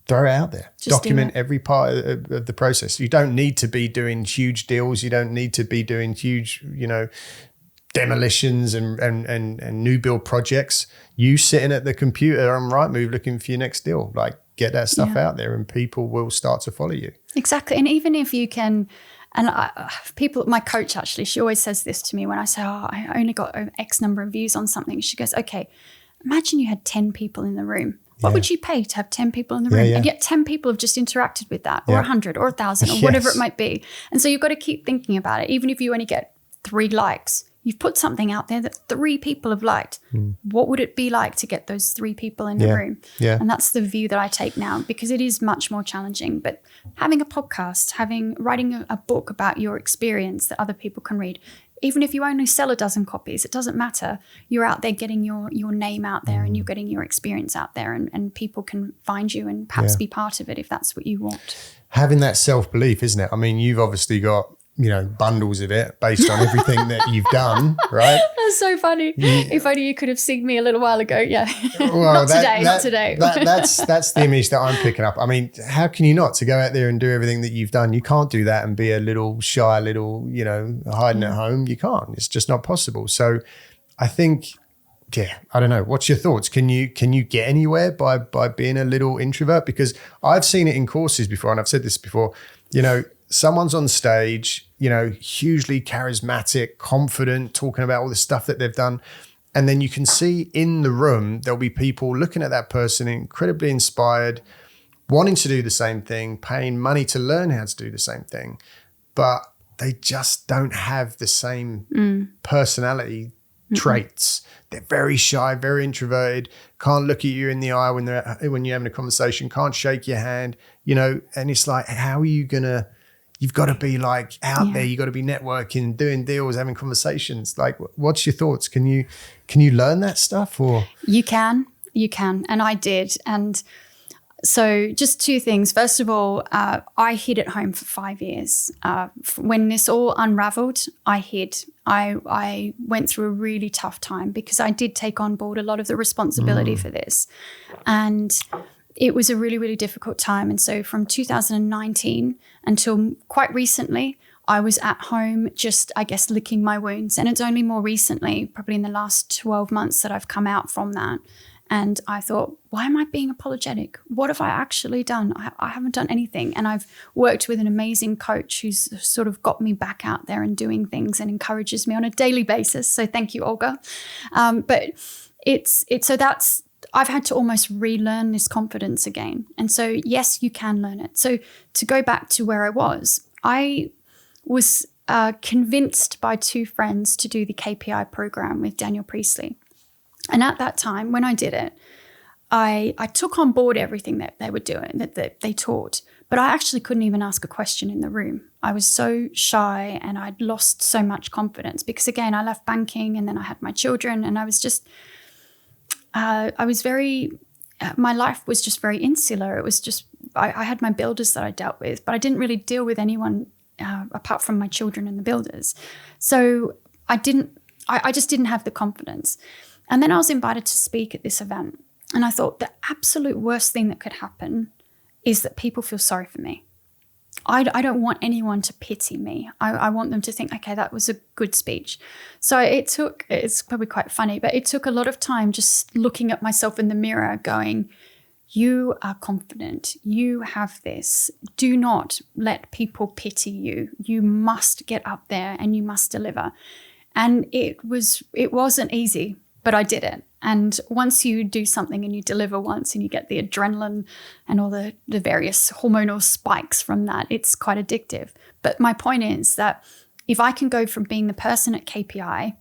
throw it out there. Just document every part of the process. You don't need to be doing huge deals. You don't need to be doing huge, you know, demolitions and new build projects. You sitting at the computer on Rightmove looking for your next deal, like, get that stuff out there and people will start to follow you. Exactly. And even if you can, and my coach actually, she always says this to me when I say, I only got X number of views on something. She goes, okay, imagine you had 10 people in the room. What would you pay to have 10 people in the room? And yet 10 people have just interacted with that, or 100 or 1,000 or whatever it might be. And so you've got to keep thinking about it. Even if you only get 3 likes, you've put something out there that 3 people have liked. What would it be like to get those 3 people in the room? And that's the view that I take now, because it is much more challenging. But having a podcast, writing a book about your experience that other people can read, even if you only sell a dozen copies, it doesn't matter. You're out there getting your name out there and you're getting your experience out there, and people can find you and perhaps be part of it if that's what you want. Having that self-belief, isn't it? I mean, you've obviously got, you know, bundles of it based on everything that you've done, right? That's so funny. If only you could have seen me a little while ago. Yeah. Well, not today. That's the image that I'm picking up. I mean, how can you not to go out there and do everything that you've done? You can't do that and be a little shy, you know, hiding at home. You can't. It's just not possible. So I think, I don't know. What's your thoughts? Can you get anywhere by being a little introvert? Because I've seen it in courses before, and I've said this before, you know, someone's on stage, you know, hugely charismatic, confident, talking about all the stuff that they've done. And then you can see in the room, there'll be people looking at that person, incredibly inspired, wanting to do the same thing, paying money to learn how to do the same thing. But they just don't have the same personality traits. They're very shy, very introverted, can't look at you in the eye when you're having a conversation, can't shake your hand, you know, and it's like, how are you gonna, you've got to be like out there, you've got to be networking, doing deals, having conversations. Like, what's your thoughts? Can you learn that stuff? Or you can, and I did. And so just 2 things. First of all, I hid at home for 5 years. When this all unraveled, I hid. I went through a really tough time because I did take on board a lot of the responsibility for this. And it was a really, really difficult time. And so from 2019 until quite recently, I was at home just, I guess, licking my wounds. And it's only more recently, probably in the last 12 months, that I've come out from that. And I thought, why am I being apologetic? What have I actually done? I haven't done anything. And I've worked with an amazing coach who's sort of got me back out there and doing things and encourages me on a daily basis. So thank you, Olga. But I've had to almost relearn this confidence again. And so, yes, you can learn it. So to go back to where I was convinced by 2 friends to do the KPI program with Daniel Priestley. And at that time, when I did it, I took on board everything that they were doing, that they taught, but I actually couldn't even ask a question in the room. I was so shy and I'd lost so much confidence because, again, I left banking and then I had my children, and I was just, my life was just very insular. It was just, I had my builders that I dealt with, but I didn't really deal with anyone apart from my children and the builders. So I just didn't have the confidence. And then I was invited to speak at this event. And I thought the absolute worst thing that could happen is that people feel sorry for me. I don't want anyone to pity me. I want them to think, okay, that was a good speech. So it's probably quite funny, but it took a lot of time just looking at myself in the mirror going, you are confident. You have this. Do not let people pity you. You must get up there and you must deliver. And it wasn't easy, but I did it. And once you do something and you deliver once and you get the adrenaline and all the various hormonal spikes from that, it's quite addictive. But my point is that if I can go from being the person at KPI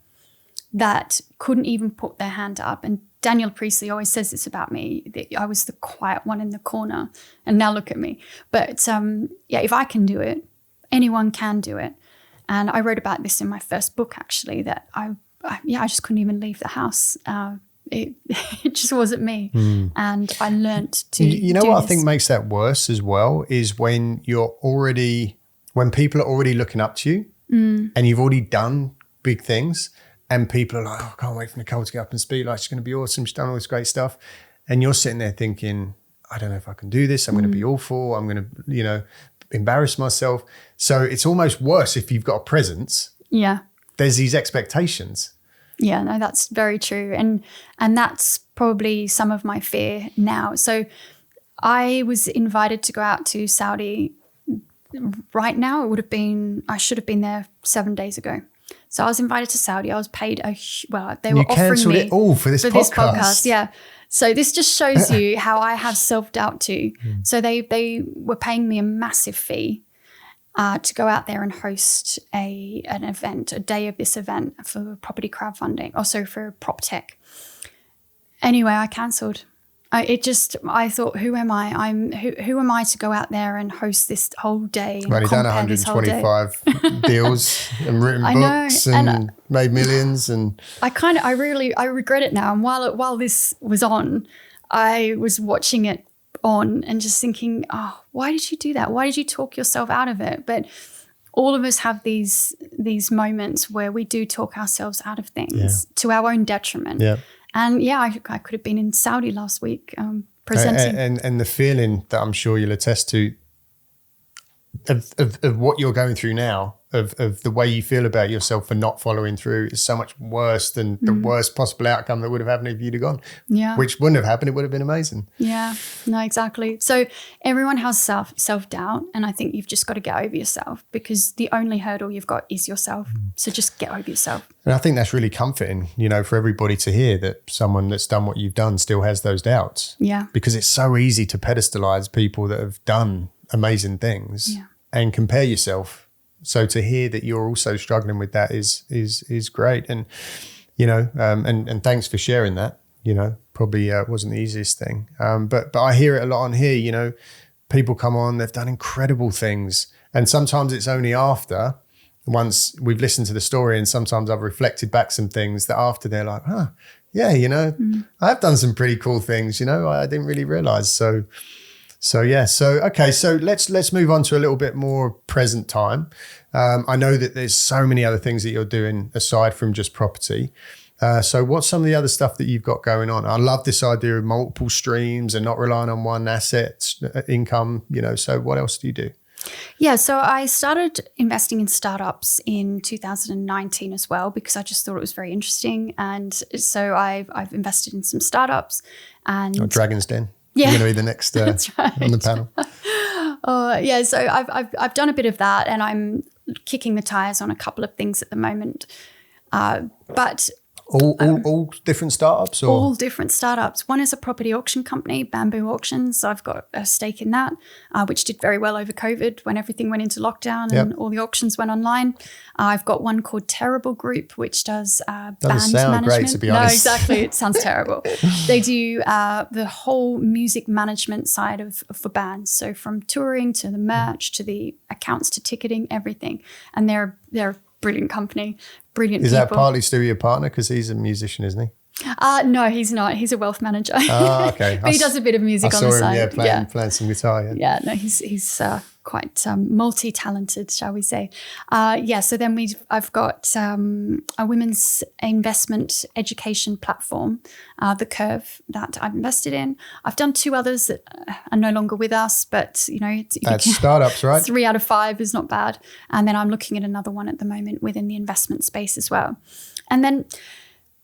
that couldn't even put their hand up, and Daniel Priestley always says this about me, that I was the quiet one in the corner, and now look at me. But if I can do it, anyone can do it. And I wrote about this in my first book, actually, that I just couldn't even leave the house. It just wasn't me. And I learnt to You know do what this. I think makes that worse as well is when people are already looking up to you and you've already done big things and people are like, oh, I can't wait for Nicole to get up and speak. Like, she's going to be awesome. She's done all this great stuff. And you're sitting there thinking, I don't know if I can do this. I'm going to be awful. I'm going to, embarrass myself. So it's almost worse if you've got a presence. Yeah. There's these expectations. Yeah, no, that's very true. And that's probably some of my fear now. So I was invited to go out to Saudi. Right now, I should have been there 7 days ago. So I was invited to Saudi. I was paid they were offering me. You cancelled it all for this podcast. Yeah. So this just shows you how I have self-doubt too. So they were paying me a massive fee to go out there and host an event, a day of this event for property crowdfunding, also for prop tech. Anyway, I cancelled. I thought, who am I? Who am I to go out there and host this whole day? And Right, you've done compare this whole day? 125 deals and written books and made millions, and I regret it now. And while this was on, I was watching it on and just thinking, oh, why did you do that? Why did you talk yourself out of it? But all of us have these moments where we do talk ourselves out of things to our own detriment. yeah. And I could have been in Saudi last week presenting. And the feeling that I'm sure you'll attest to of what you're going through now, of the way you feel about yourself for not following through is so much worse than the worst possible outcome that would have happened if you'd have gone. Yeah. Which wouldn't have happened. It would have been amazing. Yeah, no, exactly. So everyone has self-doubt, and I think you've just got to get over yourself because the only hurdle you've got is yourself. So just get over yourself. And I think that's really comforting, for everybody to hear that someone that's done what you've done still has those doubts. Yeah. Because it's so easy to pedestalize people that have done amazing things and compare yourself. So to hear that you're also struggling with that is great. And, and thanks for sharing that, probably wasn't the easiest thing. But I hear it a lot on here, people come on, they've done incredible things. And sometimes it's only after, once we've listened to the story, and sometimes I've reflected back some things that after they're like, I've done some pretty cool things, I didn't really realize. So let's move on to a little bit more present time. I know that there's so many other things that you're doing aside from just property. So what's some of the other stuff that you've got going on? I love this idea of multiple streams and not relying on one asset income, so what else do you do? Yeah, so I started investing in startups in 2019 as well because I just thought it was very interesting. And so I've invested in some startups and Dragon's Den. Yeah. You're going to be the next That's right. on the panel. So I've done a bit of that, and I'm kicking the tires on a couple of things at the moment. But all different startups, or all different startups. One is a property auction company, Bamboo Auctions. I've got a stake in that, which did very well over COVID when everything went into lockdown and all the auctions went online. I've got one called Terrible Group, which does band management. Great, to be honest. No, exactly. It sounds terrible. They do the whole music management side for bands. So from touring to the merch to the accounts to ticketing, everything. And they're a brilliant company, brilliant Is people. that partly to do with your partner? Because he's a musician, isn't he? No, he's not. He's a wealth manager. Okay. But he does a bit of music on the side. I saw him, playing some guitar. Yeah, no, he's quite multi-talented, shall we say. So then I've got a women's investment education platform, The Curve, that I've invested in. I've done 2 others that are no longer with us, but, That's startups, right? 3 out of 5 is not bad. And then I'm looking at another one at the moment within the investment space as well. And then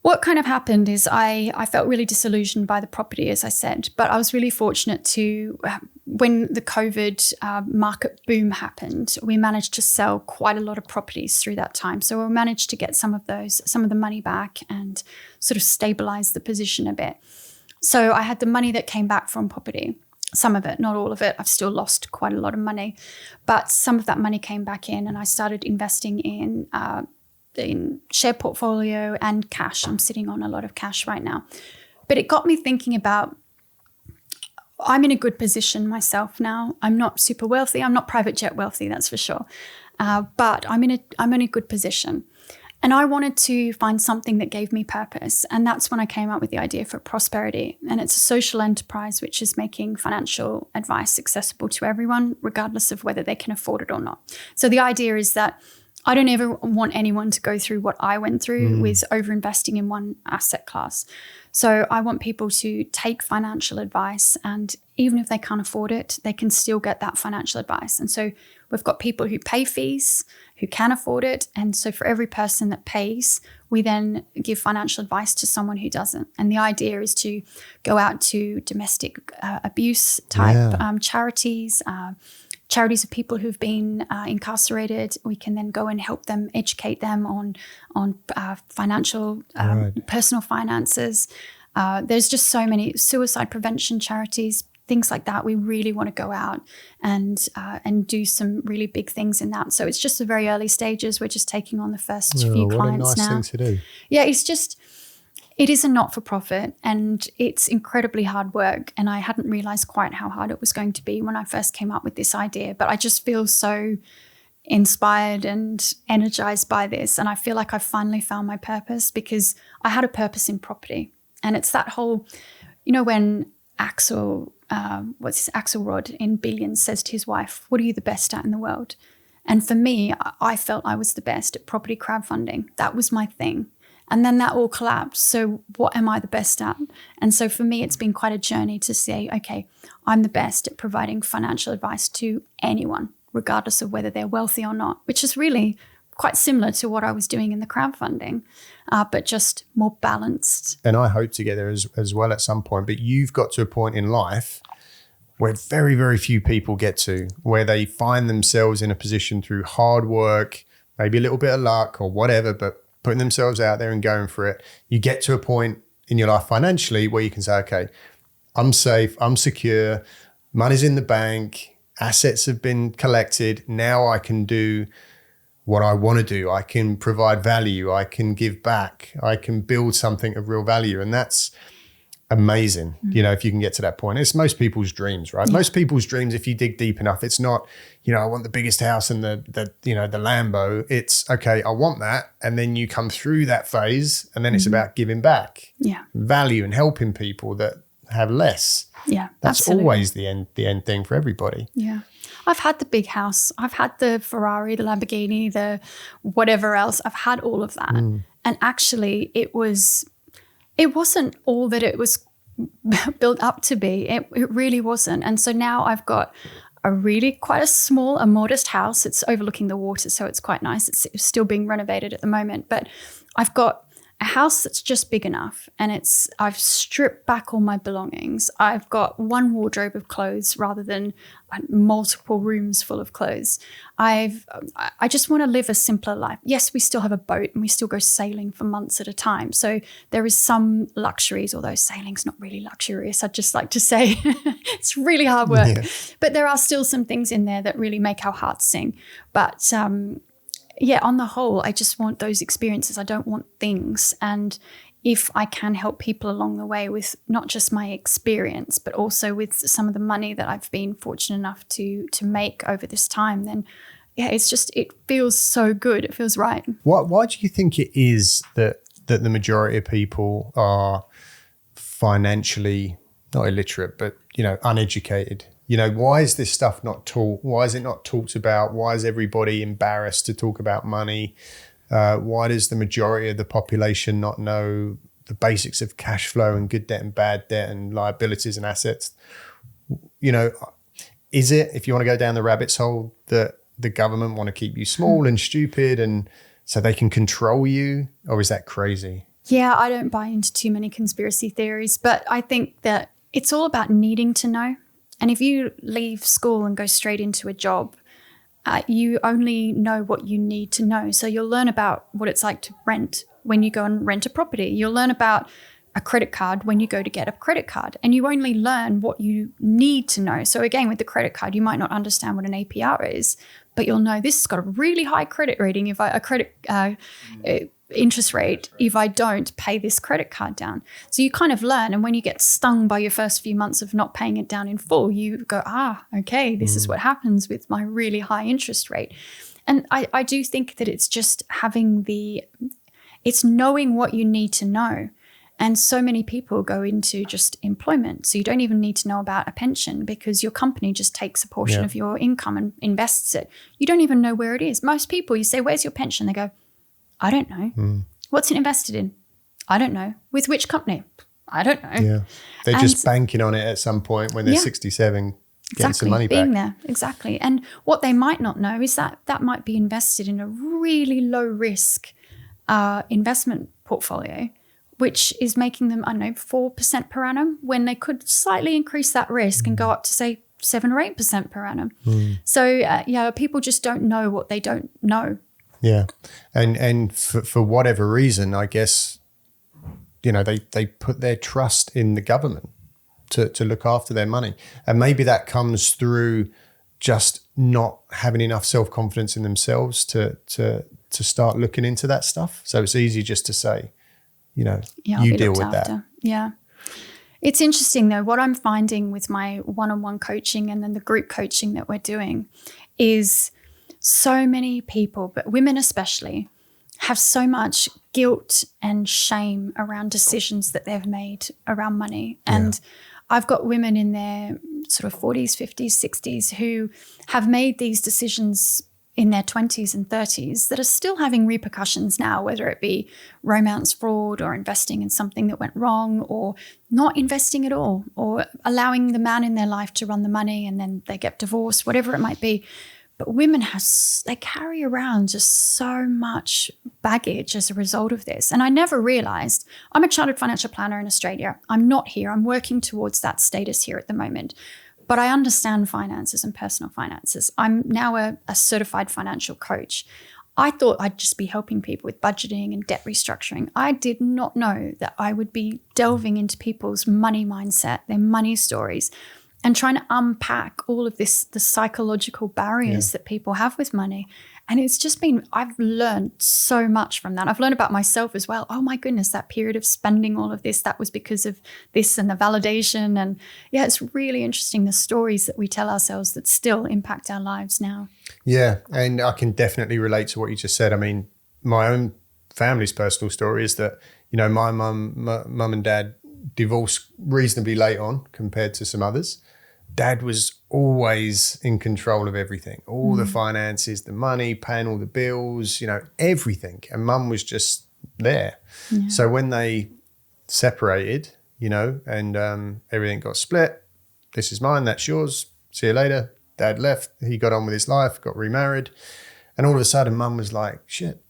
what kind of happened is I felt really disillusioned by the property, as I said, but I was really fortunate to, when the COVID market boom happened, we managed to sell quite a lot of properties through that time. So we managed to get some of the money back and sort of stabilize the position a bit. So I had the money that came back from property. Some of it, not all of it. I've still lost quite a lot of money, but some of that money came back in, and I started investing in share portfolio and cash. I'm sitting on a lot of cash right now. But it got me thinking about, I'm in a good position myself now. I'm not super wealthy. I'm not private jet wealthy, that's for sure. But I'm in a good position. And I wanted to find something that gave me purpose. And that's when I came up with the idea for Prosperity. And it's a social enterprise which is making financial advice accessible to everyone, regardless of whether they can afford it or not. So the idea is that I don't ever want anyone to go through what I went through with overinvesting in one asset class. So I want people to take financial advice, and even if they can't afford it, they can still get that financial advice. And so we've got people who pay fees, who can afford it. And so for every person that pays, we then give financial advice to someone who doesn't. And the idea is to go out to domestic abuse type charities, charities of people who've been incarcerated. We can then go and help them, educate them on financial, personal finances. There's just so many suicide prevention charities, things like that. We really want to go out and do some really big things in that. So it's just the very early stages. We're just taking on the first few clients now. What a nice thing to do. Yeah, it is a not-for-profit, and it's incredibly hard work. And I hadn't realized quite how hard it was going to be when I first came up with this idea. But I just feel so inspired and energized by this. And I feel like I finally found my purpose, because I had a purpose in property. And it's that whole, when Axelrod in Billions says to his wife, "What are you the best at in the world?" And for me, I felt I was the best at property crowdfunding. That was my thing. And then that all collapsed. So what am I the best at? And so for me, it's been quite a journey to say, okay, I'm the best at providing financial advice to anyone, regardless of whether they're wealthy or not, which is really quite similar to what I was doing in the crowdfunding, but just more balanced. And I hope to get there as well at some point. But you've got to a point in life where very, very few people get to, where they find themselves in a position through hard work, maybe a little bit of luck or whatever, but putting themselves out there and going for it. You get to a point in your life financially where you can say, okay, I'm safe, I'm secure, money's in the bank, assets have been collected. Now I can do what I want to do. I can provide value. I can give back. I can build something of real value. And that's amazing. If you can get to that point. It's most people's dreams, right? Most people's dreams, if you dig deep enough, it's not, I want the biggest house and the Lambo. It's, okay, I want that. And then you come through that phase, and then it's about giving back value and helping people that have less. Yeah, that's absolutely. Always the end thing for everybody. Yeah. I've had the big house. I've had the Ferrari, the Lamborghini, the whatever else. I've had all of that. And actually it wasn't all that it was built up to be. It really wasn't. And so now I've got quite a small, a modest house. It's overlooking the water, so it's quite nice. It's still being renovated at the moment. But I've got a house that's just big enough, and I've stripped back all my belongings. I've got one wardrobe of clothes rather than multiple rooms full of clothes. I just want to live a simpler life. Yes, we still have a boat and we still go sailing for months at a time. So there is some luxuries, although sailing's not really luxurious. I'd just like to say it's really hard work. Yeah. But there are still some things in there that really make our hearts sing. But on the whole, I just want those experiences. I don't want things. And if I can help people along the way with not just my experience, but also with some of the money that I've been fortunate enough to make over this time, then it feels so good. It feels right. Why do you think it is that the majority of people are financially not illiterate, but uneducated? Why is this stuff not taught? Why is it not talked about? Why is everybody embarrassed to talk about money? Why does the majority of the population not know the basics of cash flow and good debt and bad debt and liabilities and assets? Is it, if you want to go down the rabbit's hole, that the government want to keep you small and stupid and so they can control you? Or is that crazy? Yeah, I don't buy into too many conspiracy theories, but I think that it's all about needing to know. And if you leave school and go straight into a job, you only know what you need to know. So you'll learn about what it's like to rent when you go and rent a property. You'll learn about a credit card when you go to get a credit card, and you only learn what you need to know. So again, with the credit card, you might not understand what an APR is, but you'll know this has got a really high credit rating, interest rate if I don't pay this credit card down. So you kind of learn, and when you get stung by your first few months of not paying it down in full, you go, okay, this is what happens with my really high interest rate. And I do think that it's just it's knowing what you need to know. And so many people go into just employment. So you don't even need to know about a pension because your company just takes a portion of your income and invests it. You don't even know where it is. Most people, you say, where's your pension? They go, I don't know. What's it invested in? I don't know. With which company? I don't know. Yeah. They're just banking on it at some point when they're 67, getting some money back. Being there, exactly. And what they might not know is that might be invested in a really low risk investment portfolio, which is making them, 4% per annum, when they could slightly increase that risk and go up to, say, 7 or 8% per annum. So, people just don't know what they don't know. Yeah. And for whatever reason, I guess, they put their trust in the government to look after their money. And maybe that comes through just not having enough self-confidence in themselves to start looking into that stuff. So it's easy just to say, you deal with that. Yeah. It's interesting though, what I'm finding with my one-on-one coaching and then the group coaching that we're doing is so many people, but women especially, have so much guilt and shame around decisions that they've made around money. And I've got women in their sort of 40s, 50s, 60s who have made these decisions in their 20s and 30s that are still having repercussions now, whether it be romance fraud or investing in something that went wrong or not investing at all or allowing the man in their life to run the money and then they get divorced, whatever it might be. But women they carry around just so much baggage as a result of this. And I never realized, I'm a chartered financial planner in Australia. I'm not here. I'm working towards that status here at the moment. But I understand finances and personal finances. I'm now a certified financial coach. I thought I'd just be helping people with budgeting and debt restructuring. I did not know that I would be delving into people's money mindset, their money stories, and trying to unpack all of the psychological barriers that people have with money. And it's just I've learned so much from that. I've learned about myself as well. Oh my goodness, that period of spending all of this, that was because of this and the validation. And it's really interesting, the stories that we tell ourselves that still impact our lives now. Yeah, and I can definitely relate to what you just said. I mean, my own family's personal story is that, my mum and dad divorced reasonably late on compared to some others. Dad was always in control of everything, all the finances, the money, paying all the bills, everything. And mum was just there. Yeah. So when they separated, and everything got split, this is mine, that's yours, see you later. Dad left, he got on with his life, got remarried. And all of a sudden mum was like, shit,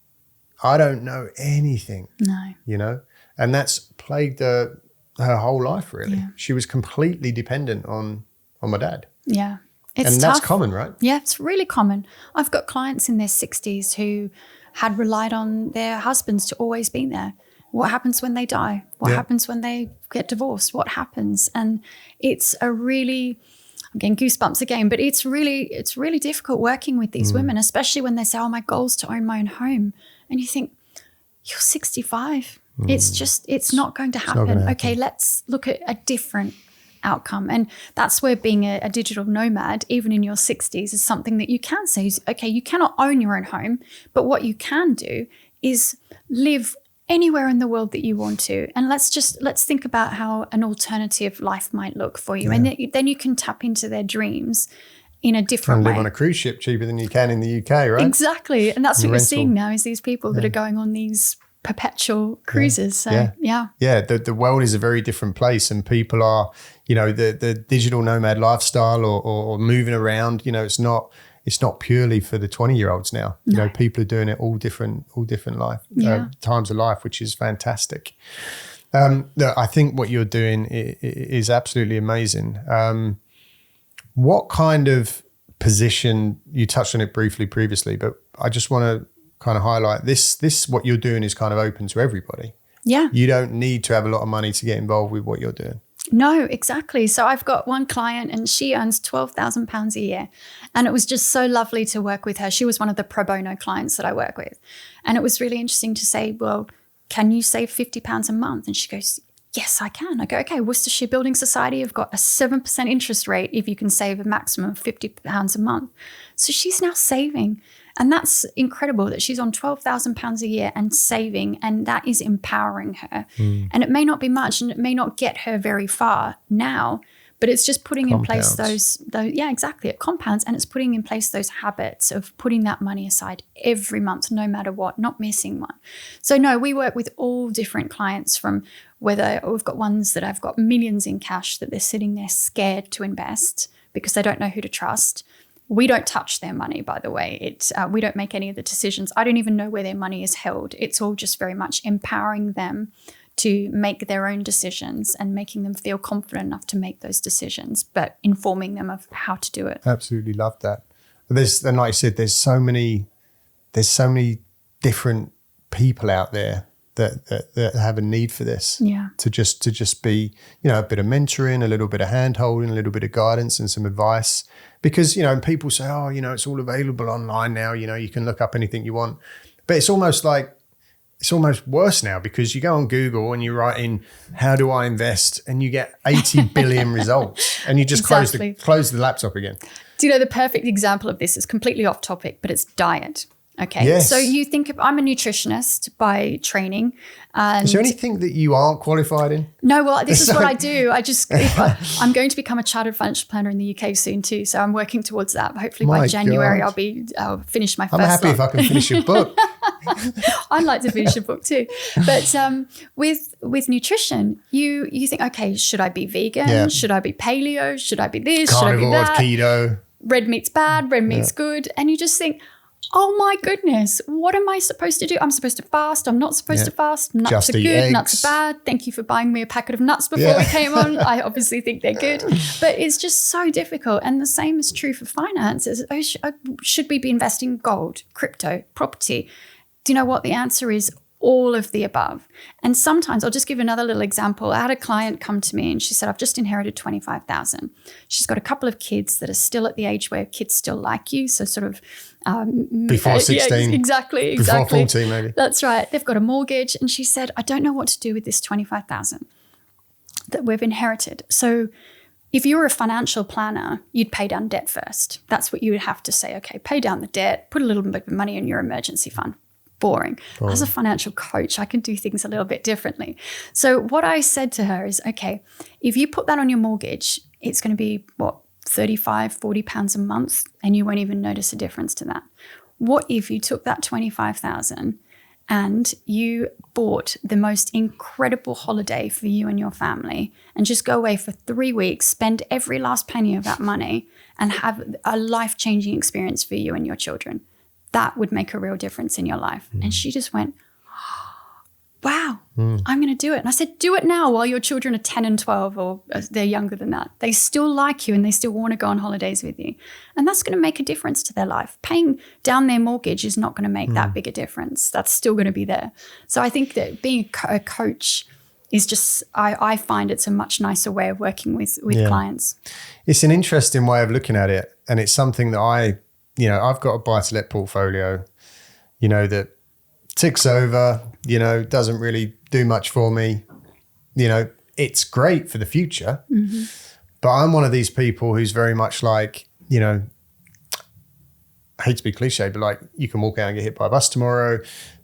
I don't know anything, and that's plagued her whole life, really. Yeah. She was completely dependent on my dad. Yeah. And that's common, right? Yeah, it's really common. I've got clients in their 60s who had relied on their husbands to always be there. What happens when they die? What happens when they get divorced? What happens? And it's I'm getting goosebumps again, but it's really difficult working with these women, especially when they say, my goal is to own my own home. And you think, you're 65. It's not going to happen. Okay, let's look at a different outcome. And that's where being a digital nomad, even in your 60s, is something that you can say is, okay, you cannot own your own home, but what you can do is live anywhere in the world that you want to. And let's think about how an alternative life might look for you. And then you can tap into their dreams in a different way. Live on a cruise ship cheaper than you can in the UK, right? Exactly. And that's what you're seeing now, is these people that are going on these perpetual cruises. So the world is a very different place, and people are, the digital nomad lifestyle or moving around, it's not purely for the 20-year-olds now. People are doing it all different times of life, which is fantastic. I think what you're doing is absolutely amazing. What kind of position, you touched on it briefly previously, but I just want to kind of highlight this what you're doing is kind of open to everybody. Yeah. You don't need to have a lot of money to get involved with what you're doing. No, exactly. So I've got one client and she earns £12,000 a year. And it was just so lovely to work with her. She was one of the pro bono clients that I work with. And it was really interesting to say, well, can you save £50 a month? And she goes, yes, I can. I go, okay, Worcestershire Building Society have got a 7% interest rate if you can save a maximum of £50 a month. So she's now saving. And that's incredible that she's on £12,000 a year and saving, and that is empowering her. And it may not be much and it may not get her very far now, but it's just putting in place those, yeah, exactly. It compounds, and it's putting in place those habits of putting that money aside every month, no matter what, not missing one. So no, we work with all different clients, from whether we've got ones that have got millions in cash that they're sitting there scared to invest because they don't know who to trust. We don't touch their money, by the way. We don't make any of the decisions. I don't even know where their money is held. It's all just very much empowering them to make their own decisions and making them feel confident enough to make those decisions, but informing them of how to do it. Absolutely love that. And like I said, there's so many different people out there that have a need for this. Yeah. To just be, a bit of mentoring, a little bit of hand holding, a little bit of guidance and some advice. Because, people say, oh, it's all available online now, you can look up anything you want. But it's almost worse now, because you go on Google and you write in, how do I invest? And you get 80 billion results, and you just close the laptop again. Do you know the perfect example of this is completely off topic, but it's diet. Okay. Yes. So you think I'm a nutritionist by training. Is there anything that you aren't qualified in? No, well, this is what I do. I'm going to become a chartered financial planner in the UK soon too. So I'm working towards that. But hopefully by January, I'll finish my first I'm happy if I can finish a book. I'd like to finish a book too. But with nutrition, you think, okay, should I be vegan? Yeah. Should I be paleo? Should I be this? Carnivore, should I be that? keto. Red meat's bad, red meat's good. And you just think, oh my goodness, what am I supposed to do? I'm supposed to fast. I'm not supposed to fast. Nuts Just are eat good. eggs. Nuts are bad. Thank you for buying me a packet of nuts before we came on. I obviously think they're good. But it's just so difficult. And the same is true for finances. Should we be investing in gold, crypto, property? Do you know what the answer is? All of the above. And sometimes, I'll just give another little example. I had a client come to me and she said, I've just inherited $25,000. She's got a couple of kids that are still at the age where kids still like you. So sort of before 16. Yeah, exactly. Before 14 maybe. That's right. They've got a mortgage. And she said, I don't know what to do with this $25,000 that we've inherited. So if you were a financial planner, you'd pay down debt first. That's what you would have to say. Okay, pay down the debt, put a little bit of money in your emergency fund. Boring. As a financial coach, I can do things a little bit differently. So what I said to her is, okay, if you put that on your mortgage, it's going to be what, £35, £40 a month, and you won't even notice a difference to that. What if you took that $25,000 and you bought the most incredible holiday for you and your family, and just go away for 3 weeks, spend every last penny of that money, and have a life-changing experience for you and your children? That would make a real difference in your life. And she just went, wow, I'm going to do it. And I said, do it now while your children are 10 and 12, or they're younger than that. They still like you and they still want to go on holidays with you. And that's going to make a difference to their life. Paying down their mortgage is not going to make that big a difference. That's still going to be there. So I think that being a coach is just, I find it's a much nicer way of working with clients. It's an interesting way of looking at it. And it's something that I've got a buy-to-let portfolio, that ticks over, doesn't really do much for me. It's great for the future. Mm-hmm. But I'm one of these people who's very much like, I hate to be cliche, but like, you can walk out and get hit by a bus tomorrow.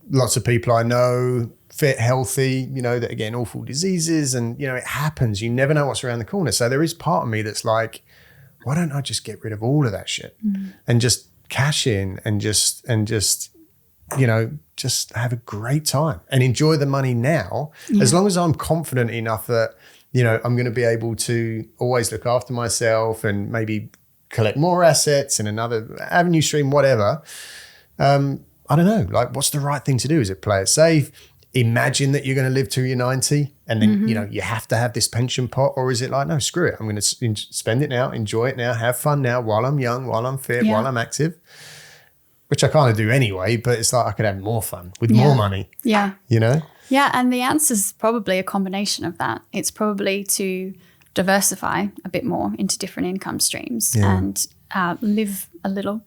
Lots of people I know, fit, healthy, that are getting awful diseases, and, it happens. You never know what's around the corner. So there is part of me that's like, why don't I just get rid of all of that shit and just cash in and just have a great time and enjoy the money now, as long as I'm confident enough that, I'm going to be able to always look after myself and maybe collect more assets and another avenue stream, whatever. I don't know, like, what's the right thing to do? Is it play it safe? Imagine that you're going to live till you're 90 and then, you have to have this pension pot? Or is it like, no, screw it. I'm going to spend it now, enjoy it now, have fun now while I'm young, while I'm fit, while I'm active, which I kind of do anyway, but it's like I could have more fun with more money. Yeah. Yeah, and the answer is probably a combination of that. It's probably to diversify a bit more into different income streams and live a little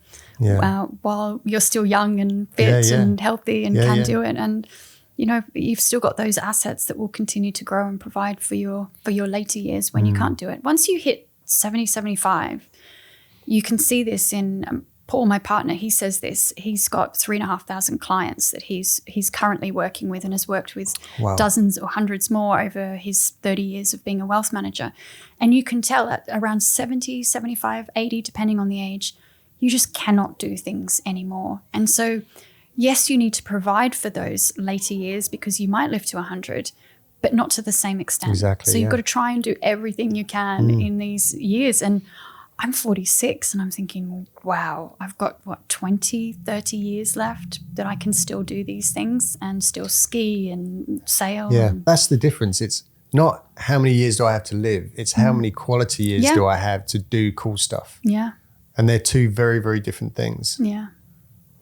while you're still young and fit and healthy and can do it. And, you know, you've still got those assets that will continue to grow and provide for your later years when you can't do it. Once you hit 70, 75, you can see this in Paul, my partner. He says this. He's got 3,500 clients that he's currently working with and has worked with dozens or hundreds more over his 30 years of being a wealth manager. And you can tell at around 70, 75, 80, depending on the age, you just cannot do things anymore. And so, yes, you need to provide for those later years because you might live to 100, but not to the same extent. Exactly. So you've got to try and do everything you can in these years. And I'm 46 and I'm thinking, wow, I've got 20, 30 years left that I can still do these things and still ski and sail. Yeah, that's the difference. It's not how many years do I have to live. It's how many quality years do I have to do cool stuff. Yeah. And they're two very, very different things. Yeah.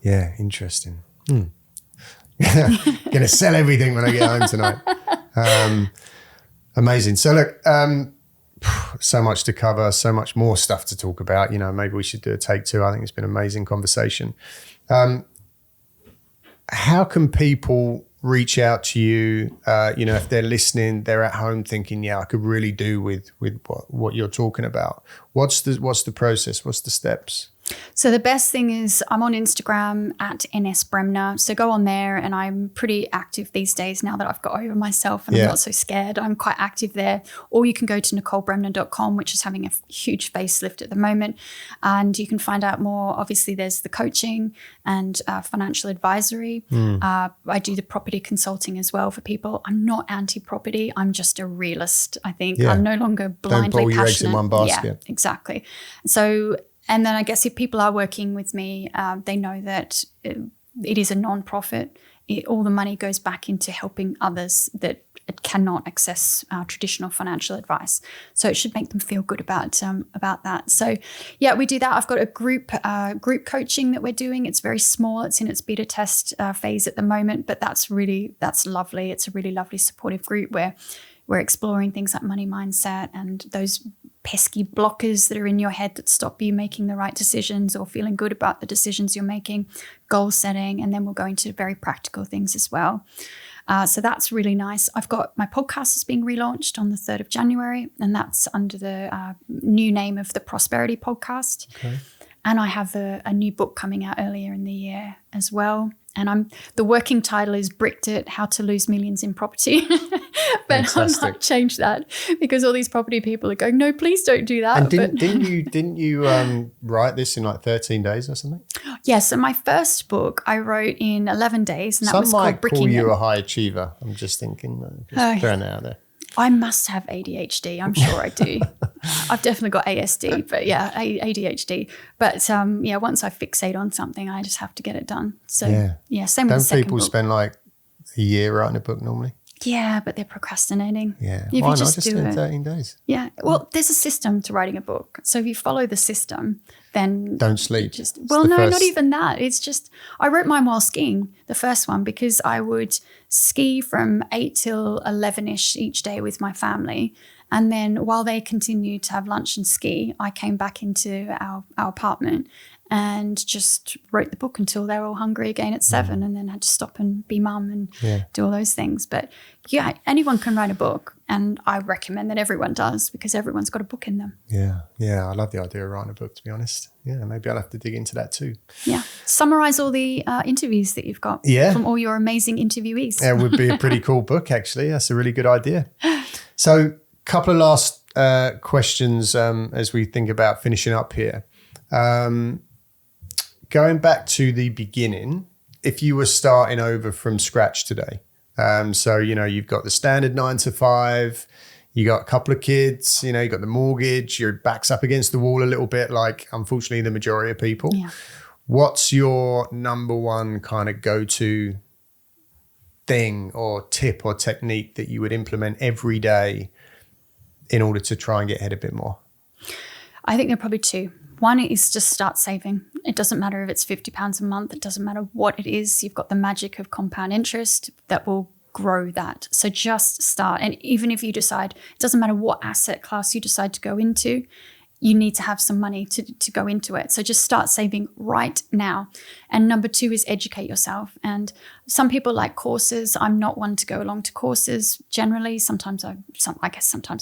Yeah, interesting. Gonna sell everything when I get home tonight. Amazing. So look, so much to cover, so much more stuff to talk about. You know, maybe we should do a take 2. I think it's been an amazing conversation. How can people reach out to you? You know, if they're listening, they're at home thinking, yeah, I could really do with what you're talking about. What's the process? What's the steps? So the best thing is I'm on Instagram at NS Bremner. So go on there, and I'm pretty active these days now that I've got over myself and I'm not so scared. I'm quite active there. Or you can go to NicoleBremner.com, which is having a huge facelift at the moment. And you can find out more. Obviously, there's the coaching and financial advisory. I do the property consulting as well for people. I'm not anti-property. I'm just a realist, I think. I'm no longer blindly Don't put all your eggs passionate. in one basket. Yeah, exactly. So... And then I guess if people are working with me, they know that it is a non-profit. All the money goes back into helping others that cannot access traditional financial advice. So it should make them feel good about that. So yeah, we do that. I've got a group coaching that we're doing. It's very small. It's in its beta test phase at the moment, but that's lovely. It's a really lovely supportive group where we're exploring things like money mindset and those pesky blockers that are in your head that stop you making the right decisions or feeling good about the decisions you're making, goal setting, and then we'll go into very practical things as well. So that's really nice. I've got my podcast is being relaunched on the 3rd of January, and that's under the new name of the Prosperity Podcast. Okay. And I have a new book coming out earlier in the year as well. And the working title is Bricked It, How to Lose Millions in Property. But Fantastic. I might change that because all these property people are going, no, please don't do that. And didn't you write this in like 13 days or something? Yeah, so my first book I wrote in 11 days, and that was called Bricking Some might call you It. a high achiever. I'm just thinking, just throwing it out there. I must have ADHD. I'm sure I do. I've definitely got ASD, but yeah, ADHD. But once I fixate on something, I just have to get it done. So yeah, same with the second book. Don't people spend like a year writing a book normally? Yeah, but they're procrastinating. Yeah, if why you not just just do in it. 13 days? Yeah, well, there's a system to writing a book. So if you follow the system, then don't sleep. Not even that. It's just I wrote mine while skiing, the first one, because I would ski from 8 till 11ish each day with my family. And then while they continued to have lunch and ski, I came back into our apartment and just wrote the book until they were all hungry again at 7, and then had to stop and be mum and do all those things. But yeah, anyone can write a book, and I recommend that everyone does because everyone's got a book in them. Yeah, I love the idea of writing a book, to be honest. Yeah, maybe I'll have to dig into that too. Yeah, summarize all the interviews that you've got from all your amazing interviewees. That would be a pretty cool book, actually. That's a really good idea. So, couple of last questions as we think about finishing up here. Going back to the beginning, if you were starting over from scratch today, so, you know, you've got the standard 9 to 5, you got a couple of kids, you know, you got the mortgage, your back's up against the wall a little bit, like unfortunately the majority of people. Yeah. What's your number one kind of go-to thing or tip or technique that you would implement every day in order to try and get ahead a bit more? I think there are probably 2. One is just start saving. It doesn't matter if it's £50 a month. It doesn't matter what it is. You've got the magic of compound interest that will grow that. So just start. And even if you decide, it doesn't matter what asset class you decide to go into, you need to have some money to go into it. So just start saving right now. And number 2 is educate yourself. And some people like courses. I'm not one to go along to courses generally. Sometimes I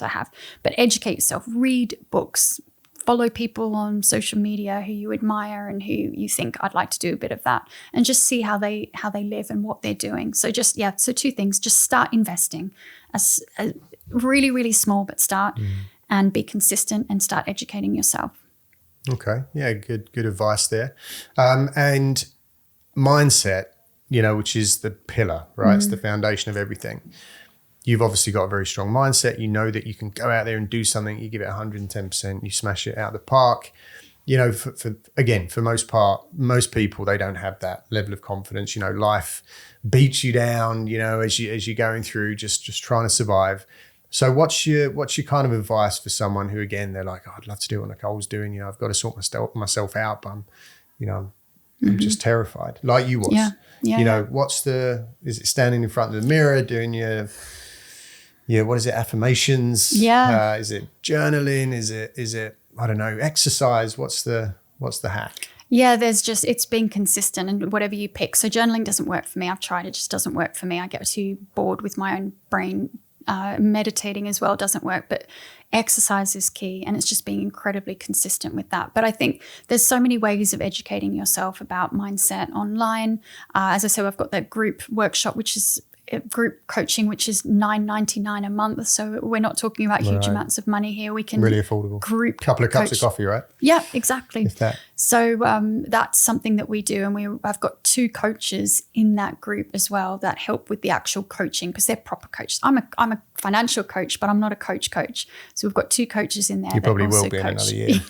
have. But educate yourself. Read books. Follow people on social media who you admire and who you think, I'd like to do a bit of that. And just see how they live and what they're doing. So so 2 things. Just start investing. As really, really small, but start. And be consistent and start educating yourself. Okay. Yeah, good advice there. And mindset, which is the pillar, right? It's the foundation of everything. You've obviously got a very strong mindset. You know that you can go out there and do something. You give it 110%. You smash it out of the park. For most people, they don't have that level of confidence. Life beats you down, as you're going through just trying to survive. So what's your kind of advice for someone who, again, they're like, I'd love to do what Nicole's doing. I've got to sort myself out, but I'm just terrified, like you was. Yeah. Is it standing in front of the mirror doing your what is it, affirmations? Yeah. Is it journaling? Is it I don't know, exercise? What's the hack? Yeah, it's being consistent and whatever you pick. So journaling doesn't work for me. I've tried it, just doesn't work for me. I get too bored with my own brain. Meditating as well doesn't work, but exercise is key, and it's just being incredibly consistent with that. But I think there's so many ways of educating yourself about mindset online. As I said, I've got that group workshop, which is group coaching, which is $9.99 a month. So we're not talking about huge amounts of money here. We can really affordable. Group couple of cups of coffee, right? Yeah, exactly. If that. So that's something that we do, and I've got 2 coaches in that group as well that help with the actual coaching, because they're proper coaches. I'm a financial coach, but I'm not a coach. So we've got 2 coaches in there. You probably will be in another year.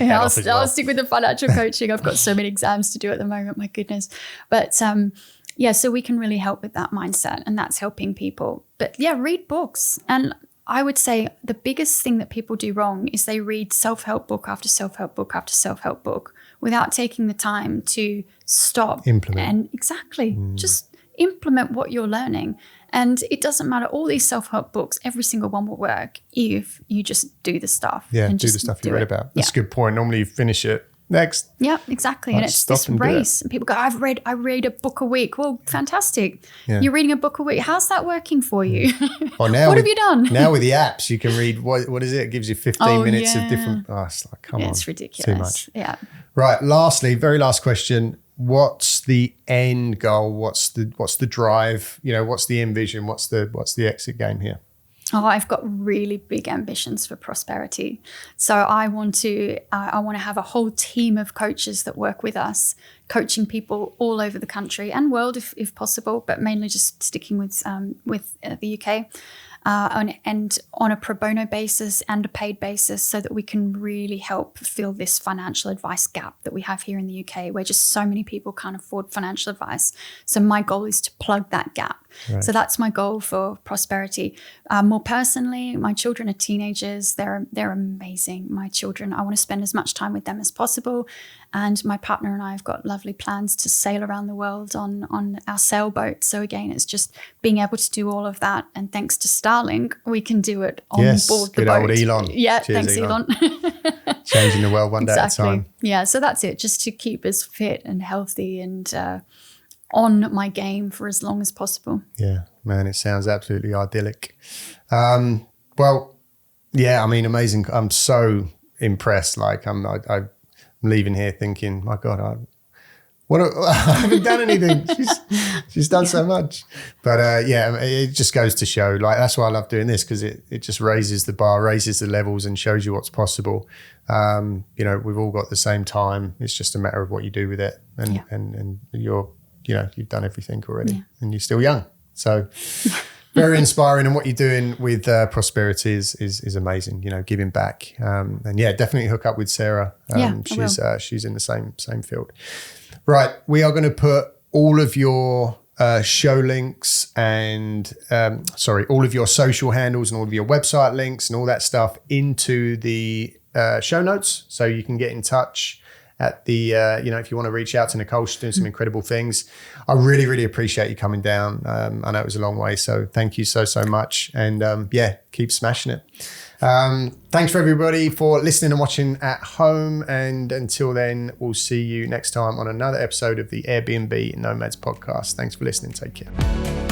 I'll stick with the financial coaching. I've got so many exams to do at the moment. My goodness, but. So we can really help with that mindset, and that's helping people. But yeah, read books. And I would say the biggest thing that people do wrong is they read self-help book after self-help book after self-help book without taking the time to stop. Implement. And exactly, just implement what you're learning. And it doesn't matter, all these self-help books, every single one will work if you just do the stuff. Yeah, and do the stuff you read about. That's a good point. Normally you finish it. Next. Yeah, exactly. Like, and it's this race. And people go, I read a book a week. Well, fantastic. Yeah. You're reading a book a week. How's that working for you? Well, now what have you done? Now with the apps, you can read, what is it? It gives you 15 minutes of different, it's like, come on. It's ridiculous. Too much. Yeah. Right. Lastly, very last question. What's the end goal? What's the drive? What's the end vision? What's the exit game here? Oh, I've got really big ambitions for prosperity. So I want to have a whole team of coaches that work with us, coaching people all over the country and world if possible, but mainly just sticking with the UK. And on a pro bono basis and a paid basis, so that we can really help fill this financial advice gap that we have here in the UK, where just so many people can't afford financial advice. So my goal is to plug that gap. Right. So that's my goal for prosperity. More personally, my children are teenagers. They're amazing. My children, I want to spend as much time with them as possible. And my partner and I have got lovely plans to sail around the world on our sailboat. So again, it's just being able to do all of that. And thanks to Starlink, we can do it on board the boat. Good old Elon. Yeah, cheers, thanks, Elon. Changing the world one day at a time. Yeah, so that's it. Just to keep us fit and healthy and on my game for as long as possible. Yeah, man, it sounds absolutely idyllic. Well, yeah, I mean, amazing. I'm so impressed. Like I'm leaving here thinking, my God, I haven't done anything. She's done so much. But yeah, it just goes to show, like, that's why I love doing this, because it just raises the bar, raises the levels and shows you what's possible. We've all got the same time. It's just a matter of what you do with it. And you've done everything already and you're still young. So very inspiring. And what you're doing with prosperity is amazing, giving back. And yeah, definitely hook up with Sarah. She's in the same field. Right. We are going to put all of your show links and all of your social handles and all of your website links and all that stuff into the show notes, so you can get in touch at the, if you want to reach out to Nicole, she's doing some incredible things. I really, really appreciate you coming down. I know it was a long way, so thank you so much. And keep smashing it. Thanks for everybody for listening and watching at home. And until then, we'll see you next time on another episode of the Airbnb Nomads podcast. Thanks for listening. Take care.